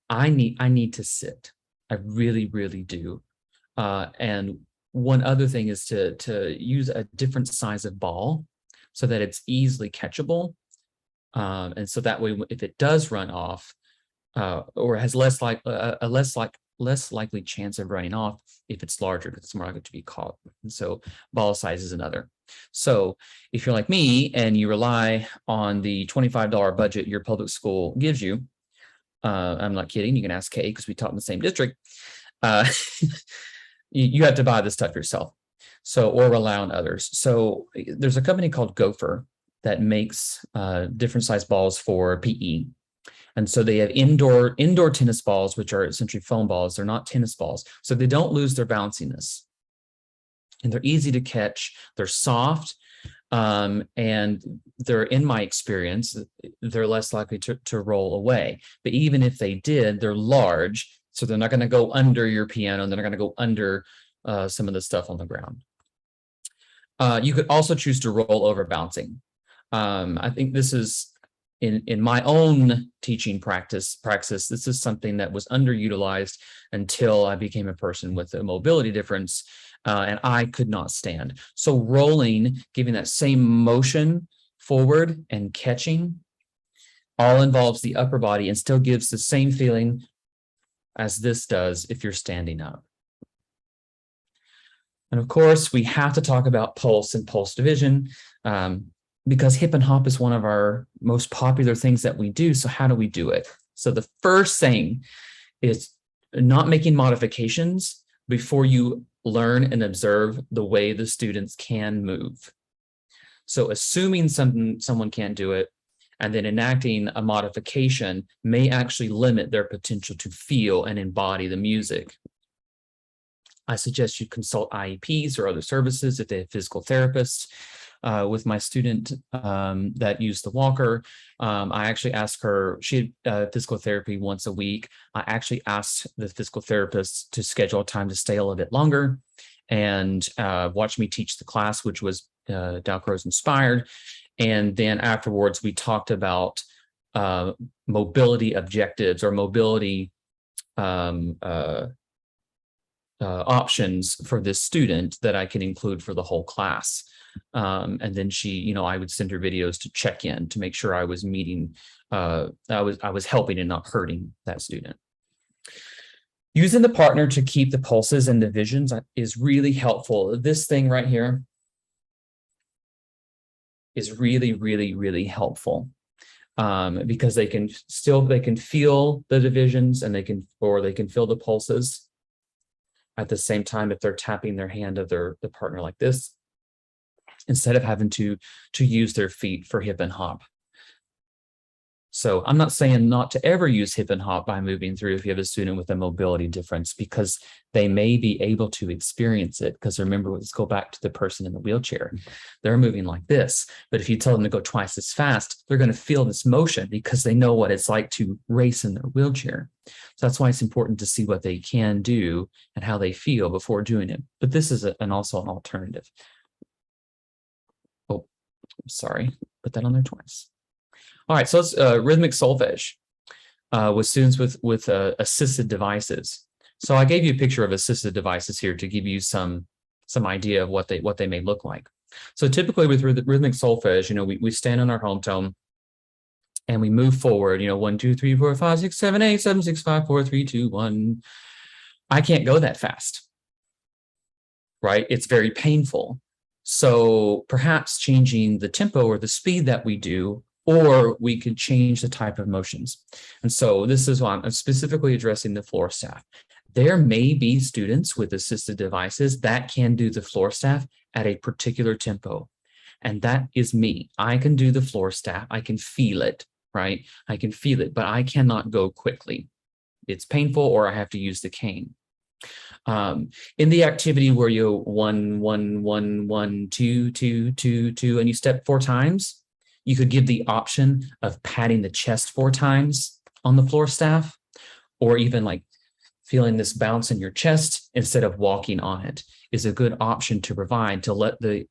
I need to sit. I really, really do. And one other thing is to use a different size of ball so that it's easily catchable. And so that way, if it does run off, or has less likely chance of running off if it's larger, because it's more likely to be caught. And so ball size is another. So if you're like me and you rely on the $25 budget your public school gives you, I'm not kidding, you can ask Kay because we taught in the same district, you have to buy this stuff yourself. So, or rely on others. So there's a company called Gopher that makes different size balls for PE. And so they have indoor tennis balls, which are essentially foam balls. They're not tennis balls. So they don't lose their bounciness. And they're easy to catch. They're soft. And they're, in my experience, they're less likely to roll away. But even if they did, they're large. So they're not going to go under your piano. They're not going to go under some of the stuff on the ground. You could also choose to roll over bouncing. I think this is, in my own teaching praxis, this is something that was underutilized until I became a person with a mobility difference, and I could not stand. So rolling, giving that same motion forward and catching, all involves the upper body and still gives the same feeling as this does if you're standing up. And of course, we have to talk about pulse and pulse division. Because hip and hop is one of our most popular things that we do. So how do we do it? So the first thing is not making modifications before you learn and observe the way the students can move. So assuming someone can't do it and then enacting a modification may actually limit their potential to feel and embody the music. I suggest you consult IEPs or other services if they have physical therapists. With my student that used the walker, I actually asked her, she had physical therapy once a week. I actually asked the physical therapist to schedule a time to stay a little bit longer and watch me teach the class, which was Dalcroze inspired. And then afterwards, we talked about mobility objectives or mobility options for this student that I can include for the whole class. And then she, I would send her videos to check in to make sure I was meeting, I was helping and not hurting that student. Using the partner to keep the pulses and divisions is really helpful. This thing right here is really, really, really helpful because they can feel the divisions and they can feel the pulses at the same time if they're tapping their hand of the partner like this, instead of having to use their feet for hip and hop. So I'm not saying not to ever use hip and hop by moving through if you have a student with a mobility difference, because they may be able to experience it. Because remember, let's go back to the person in the wheelchair. They're moving like this, but if you tell them to go twice as fast, they're going to feel this motion because they know what it's like to race in their wheelchair. So that's why it's important to see what they can do and how they feel before doing it. But this is also an alternative. Oh, sorry, put that on there twice. All right, so it's rhythmic solfege with students with assisted devices. So I gave you a picture of assisted devices here to give you some idea of what they may look like. So typically with rhythmic solfege, we stand on our home tone and we move forward, 1, 2, 3, 4, 5, 6, 7, 8, 7, 6, 5, 4, 3, 2, 1. I can't go that fast, right? It's very painful. So perhaps changing the tempo or the speed that we do, or we could change the type of motions. And so this is why I'm specifically addressing the floor staff. There may be students with assisted devices that can do the floor staff at a particular tempo. And that is me. I can do the floor staff. I can feel it, right? I can feel it, but I cannot go quickly. It's painful, or I have to use the cane. In the activity where you 1, 1, 1, 1, 2, 2, 2, 2, and you step 4 times, you could give the option of patting the chest 4 times on the floor staff, or even like feeling this bounce in your chest instead of walking on it is a good option to provide to let the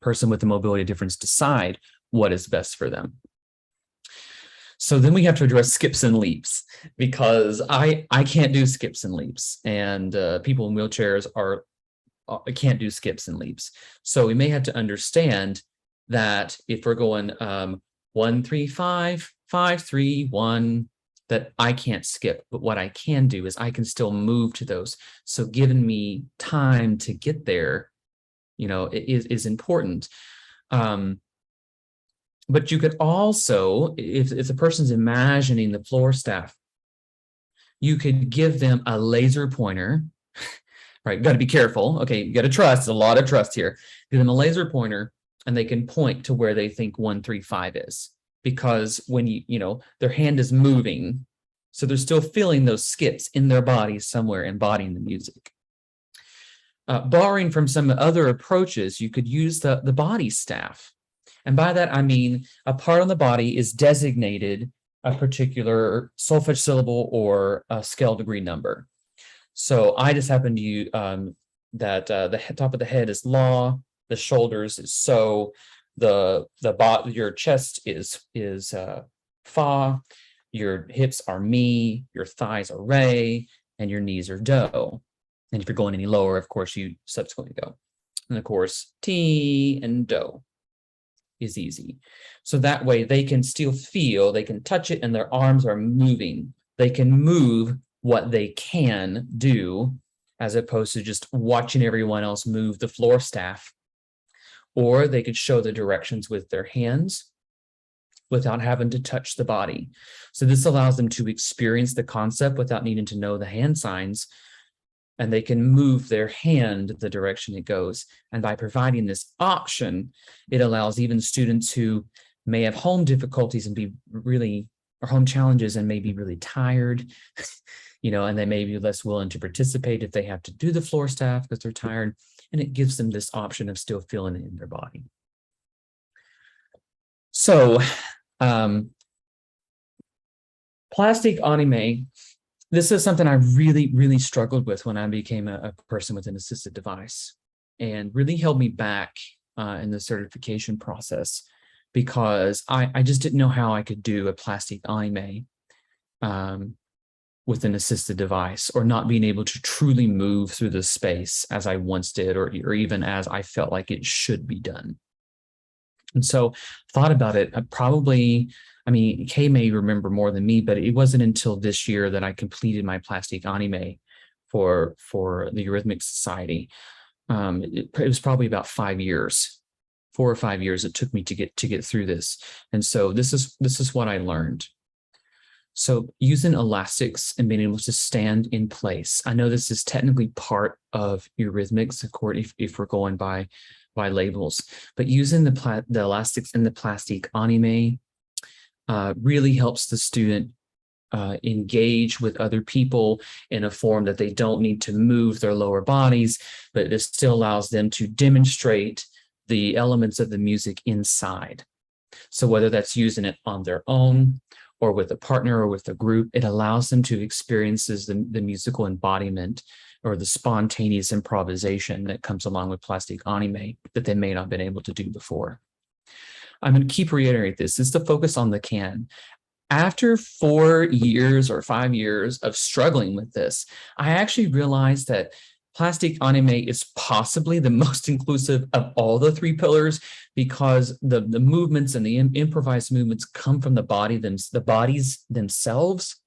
person with the mobility difference decide what is best for them. So then we have to address skips and leaps, because I can't do skips and leaps, and people in wheelchairs can't do skips and leaps. So we may have to understand that if we're going 1, 3, 5, 5, 3, 1, that I can't skip, but what I can do is I can still move to those. So giving me time to get there, is important. But you could also, if the person's imagining the floor staff, you could give them a laser pointer, right? Got to be careful. Okay, you got to trust, a lot of trust here. Give them a laser pointer and they can point to where they think 1, 3, 5 is. Because when their hand is moving, so they're still feeling those skips in their body somewhere, embodying the music. Borrowing from some other approaches, you could use the body staff. And by that, I mean a part on the body is designated a particular solfege syllable or a scale degree number. So I just happen to use that the top of the head is la, the shoulders is so, your chest is fa, your hips are mi, your thighs are re, and your knees are do. And if you're going any lower, of course, you subsequently go. And of course, ti and do is easy. So that way they can still feel, they can touch it, and their arms are moving. They can move what they can do, as opposed to just watching everyone else move the floor staff. Or they could show the directions with their hands without having to touch the body. So this allows them to experience the concept without needing to know the hand signs, and they can move their hand the direction it goes. And by providing this option, it allows even students who may have home difficulties and or home challenges and may be really tired, and they may be less willing to participate if they have to do the floor staff because they're tired. And it gives them this option of still feeling it in their body. So, plastic anime, this is something I really, really struggled with when I became a person with an assisted device, and really held me back in the certification process, because I just didn't know how I could do a plastic anime with an assisted device, or not being able to truly move through the space as I once did, or even as I felt like it should be done. And so thought about it. Kay may remember more than me, but it wasn't until this year that I completed my plastic anime for the Eurythmics Society. It was probably about 5 years, 4 or 5 years it took me to get through this. And so this is what I learned. So using elastics and being able to stand in place. I know this is technically part of Eurythmics, if we're going by labels, but using the elastics in the plastic anime really helps the student engage with other people in a form that they don't need to move their lower bodies, but it still allows them to demonstrate the elements of the music inside. So whether that's using it on their own, or with a partner, or with a group, it allows them to experience the musical embodiment or the spontaneous improvisation that comes along with plastic anime that they may not have been able to do before. I'm going to keep reiterating this. It's the focus on the can. After 4 years or 5 years of struggling with this, I actually realized that Plastic anime is possibly the most inclusive of all the three pillars because the movements and the improvised movements come from the bodies themselves,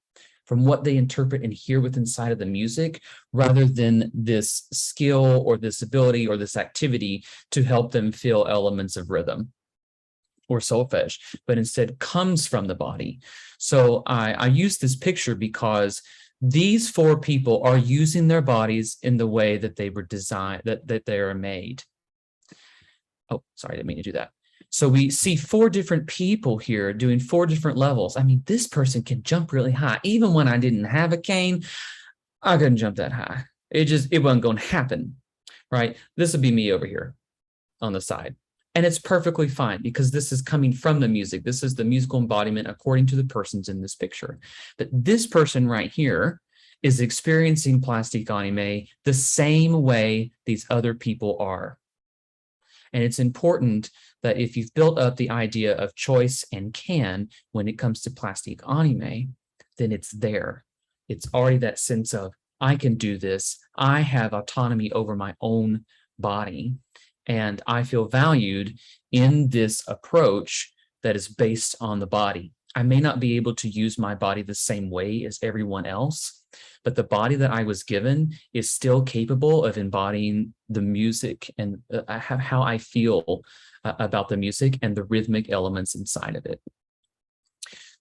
from what they interpret and hear with inside of the music, rather than this skill or this ability or this activity to help them feel elements of rhythm or solfege, but instead comes from the body. So I use this picture because these four people are using their bodies in the way that they were designed, that they are made. Oh, sorry, I didn't mean to do that. So we see four different people here doing four different levels. I mean, this person can jump really high. Even when I didn't have a cane, I couldn't jump that high. It wasn't going to happen, right? This would be me over here on the side. And it's perfectly fine because this is coming from the music. This is the musical embodiment according to the persons in this picture. But this person right here is experiencing plastic anime the same way these other people are. And it's important that if you've built up the idea of choice and can when it comes to plastic anime, then it's there. It's already that sense of, I can do this. I have autonomy over my own body. And I feel valued in this approach that is based on the body. I may not be able to use my body the same way as everyone else, but the body that I was given is still capable of embodying the music and how I feel about the music and the rhythmic elements inside of it.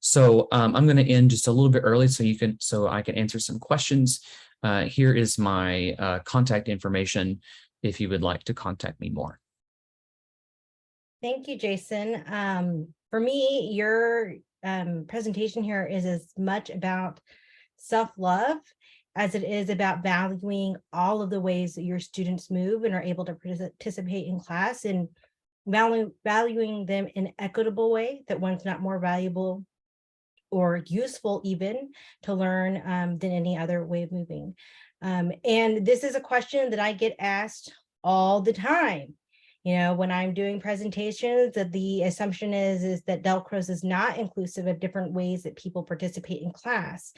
So I'm going to end just a little bit early so I can answer some questions. Here is my contact information if you would like to contact me more. Thank you, Jason. For me, your presentation here is as much about self-love as it is about valuing all of the ways that your students move and are able to participate in class, and valuing them in an equitable way, that one's not more valuable or useful even to learn than any other way of moving. And this is a question that I get asked all the time. You know, when I'm doing presentations, that the assumption is that Delcros is not inclusive of different ways that people participate in class.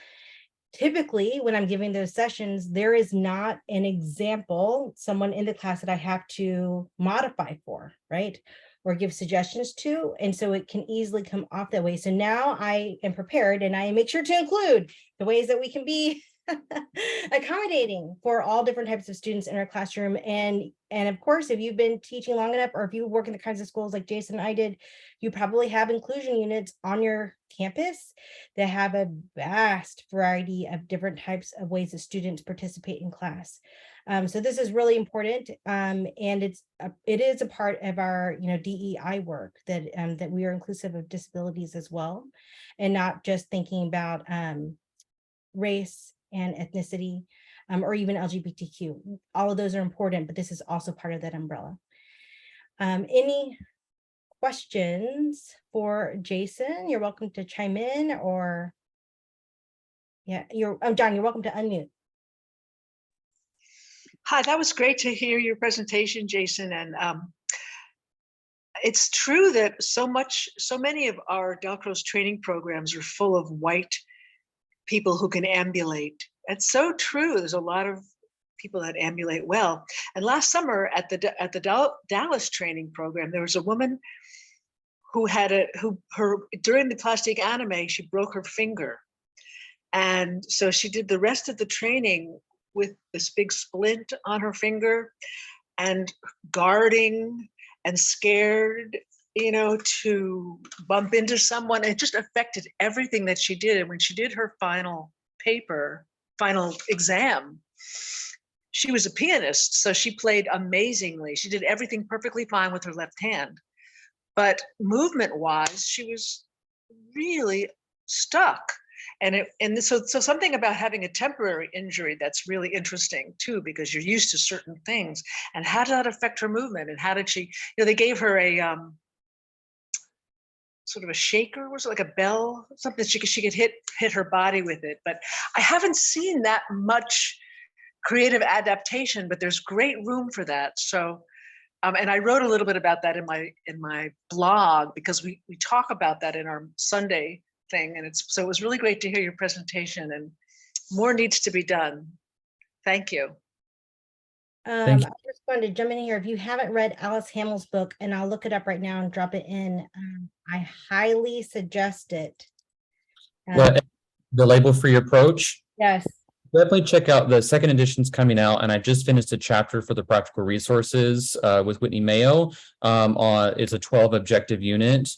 Typically, when I'm giving those sessions, there is not an example, someone in the class that I have to modify for, right? Or give suggestions to. And so it can easily come off that way. So now I am prepared and I make sure to include the ways that we can be accommodating for all different types of students in our classroom. And of course, if you've been teaching long enough, or if you work in the kinds of schools like Jason and I did, you probably have inclusion units on your campus that have a vast variety of different types of ways that students participate in class. So this is really important, and it is a part of our DEI work that that we are inclusive of disabilities as well, and not just thinking about race and ethnicity, or even LGBTQ. All of those are important, but this is also part of that umbrella. Any questions for Jason? You're welcome to chime in, or yeah, John, you're welcome to unmute. Hi, that was great to hear your presentation, Jason. And it's true that so many of our Delcros training programs are full of white people who can ambulate. It's so true. There's a lot of people that ambulate well. And last summer at the Dallas training program, there was a woman who during the plastic anime, she broke her finger. And so she did the rest of the training with this big splint on her finger and guarding and scared, to bump into someone. It just affected everything that she did. And when she did her final exam, she was a pianist, so she played amazingly. She did everything perfectly fine with her left hand. But movement-wise, she was really stuck. And so something about having a temporary injury that's really interesting too, because you're used to certain things. And how did that affect her movement? And how did she, they gave her a sort of a shaker, was it like a bell, something she could hit her body with it. But I haven't seen that much creative adaptation, but there's great room for that. So, and I wrote a little bit about that in my blog, because we talk about that in our Sunday thing. And so it was really great to hear your presentation, and more needs to be done. Thank you. Thank I just wanted to jump in here. If you haven't read Alice Hamill's book, and I'll look it up right now and drop it in, I highly suggest it. What the label free approach? Yes. Definitely check out the second edition's coming out, and I just finished a chapter for the practical resources with Whitney Mayo. It's a 12 objective unit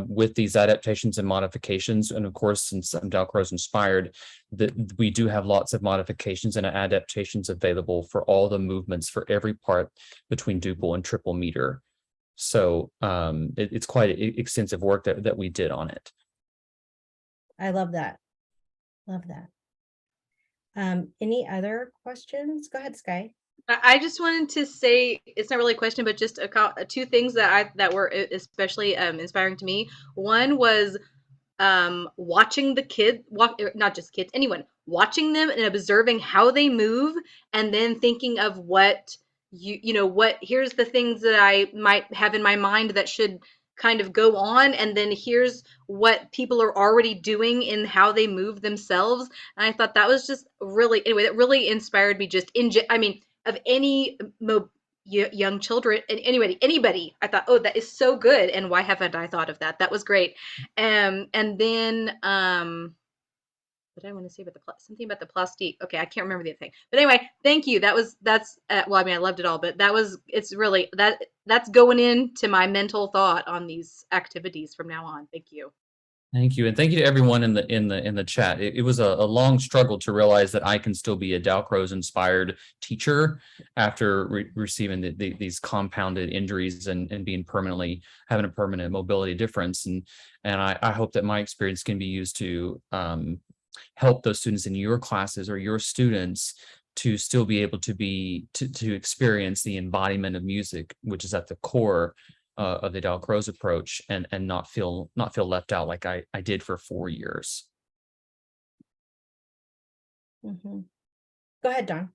with these adaptations and modifications, and of course, since I'm Dalcroze inspired, that we do have lots of modifications and adaptations available for all the movements for every part between duple and triple meter. So it's quite extensive work that we did on it. I love that. Love that. Any other questions? Go ahead, Sky. I just wanted to say it's not really a question, but just two things that were especially inspiring to me. One was watching the kids, not just kids, anyone, watching them and observing how they move, and then thinking of what here's the things that I might have in my mind that should kind of go on, and then here's what people are already doing in how they move themselves. And I thought that was just really, anyway, that really inspired me just of any young children and anybody. I thought, oh, that is so good, and why haven't I thought of that? That was great. And then what did I want to say about something about the plastique? Okay, I can't remember the other thing. But anyway, thank you. That's well, I mean, I loved it all, but it's really that's going into my mental thought on these activities from now on. Thank you. Thank you, and thank you to everyone in the chat. It was a long struggle to realize that I can still be a Dalcroze inspired teacher after receiving these compounded injuries and being having a permanent mobility difference. And I hope that my experience can be used to help those students in your classes or your students to still be able to experience the embodiment of music, which is at the core of the Dalcroze approach, and not feel left out like I did for 4 years. Mm-hmm. Go ahead, Don.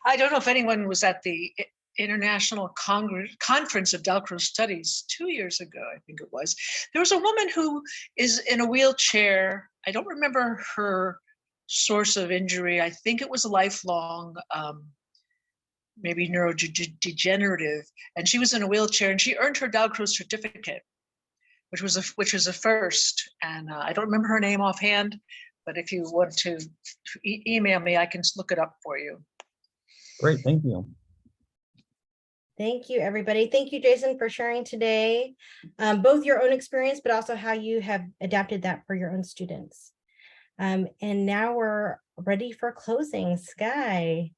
I don't know if anyone was at the International Conference of Dalcroze Studies 2 years ago, I think it was. There was a woman who is in a wheelchair. I don't remember her source of injury. I think it was a lifelong, maybe neurodegenerative, and she was in a wheelchair, and she earned her Dalcroze certificate, which was a first. And I don't remember her name offhand, but if you want to email me, I can look it up for you. Great, thank you. Thank you, everybody. Thank you, Jason, for sharing today, both your own experience, but also how you have adapted that for your own students. And now we're ready for closing. Sky.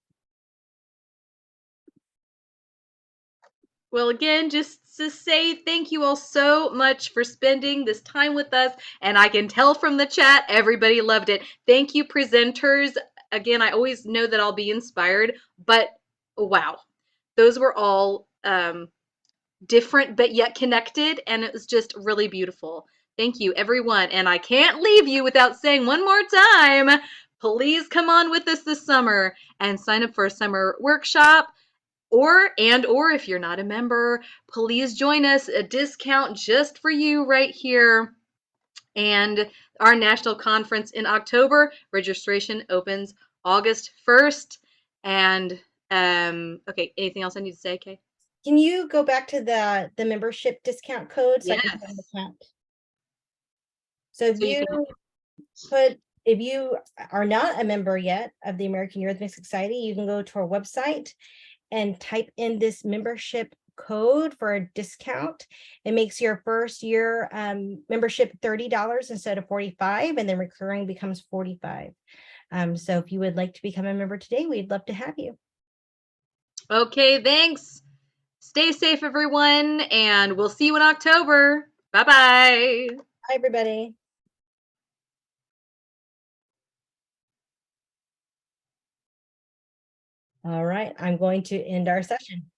Well, again, just to say thank you all so much for spending this time with us. And I can tell from the chat, everybody loved it. Thank you, presenters. Again, I always know that I'll be inspired, but wow, those were all different but yet connected, and it was just really beautiful. Thank you, everyone. And I can't leave you without saying one more time, please come on with us this summer and sign up for a summer workshop. Or if you're not a member, please join us, a discount just for you right here. And our national conference in October, registration opens August 1st. And okay, anything else I need to say, Kay? Can you go back to the membership discount code so I can find the count? So if you are not a member yet of the American Eurythmic Society, you can go to our website and type in this membership code for a discount. It makes your first year membership $30 instead of $45, and then recurring becomes $45. So if you would like to become a member today, we'd love to have you. Okay, thanks. Stay safe, everyone, and we'll see you in October. Bye-bye. Bye, everybody. All right, I'm going to end our session.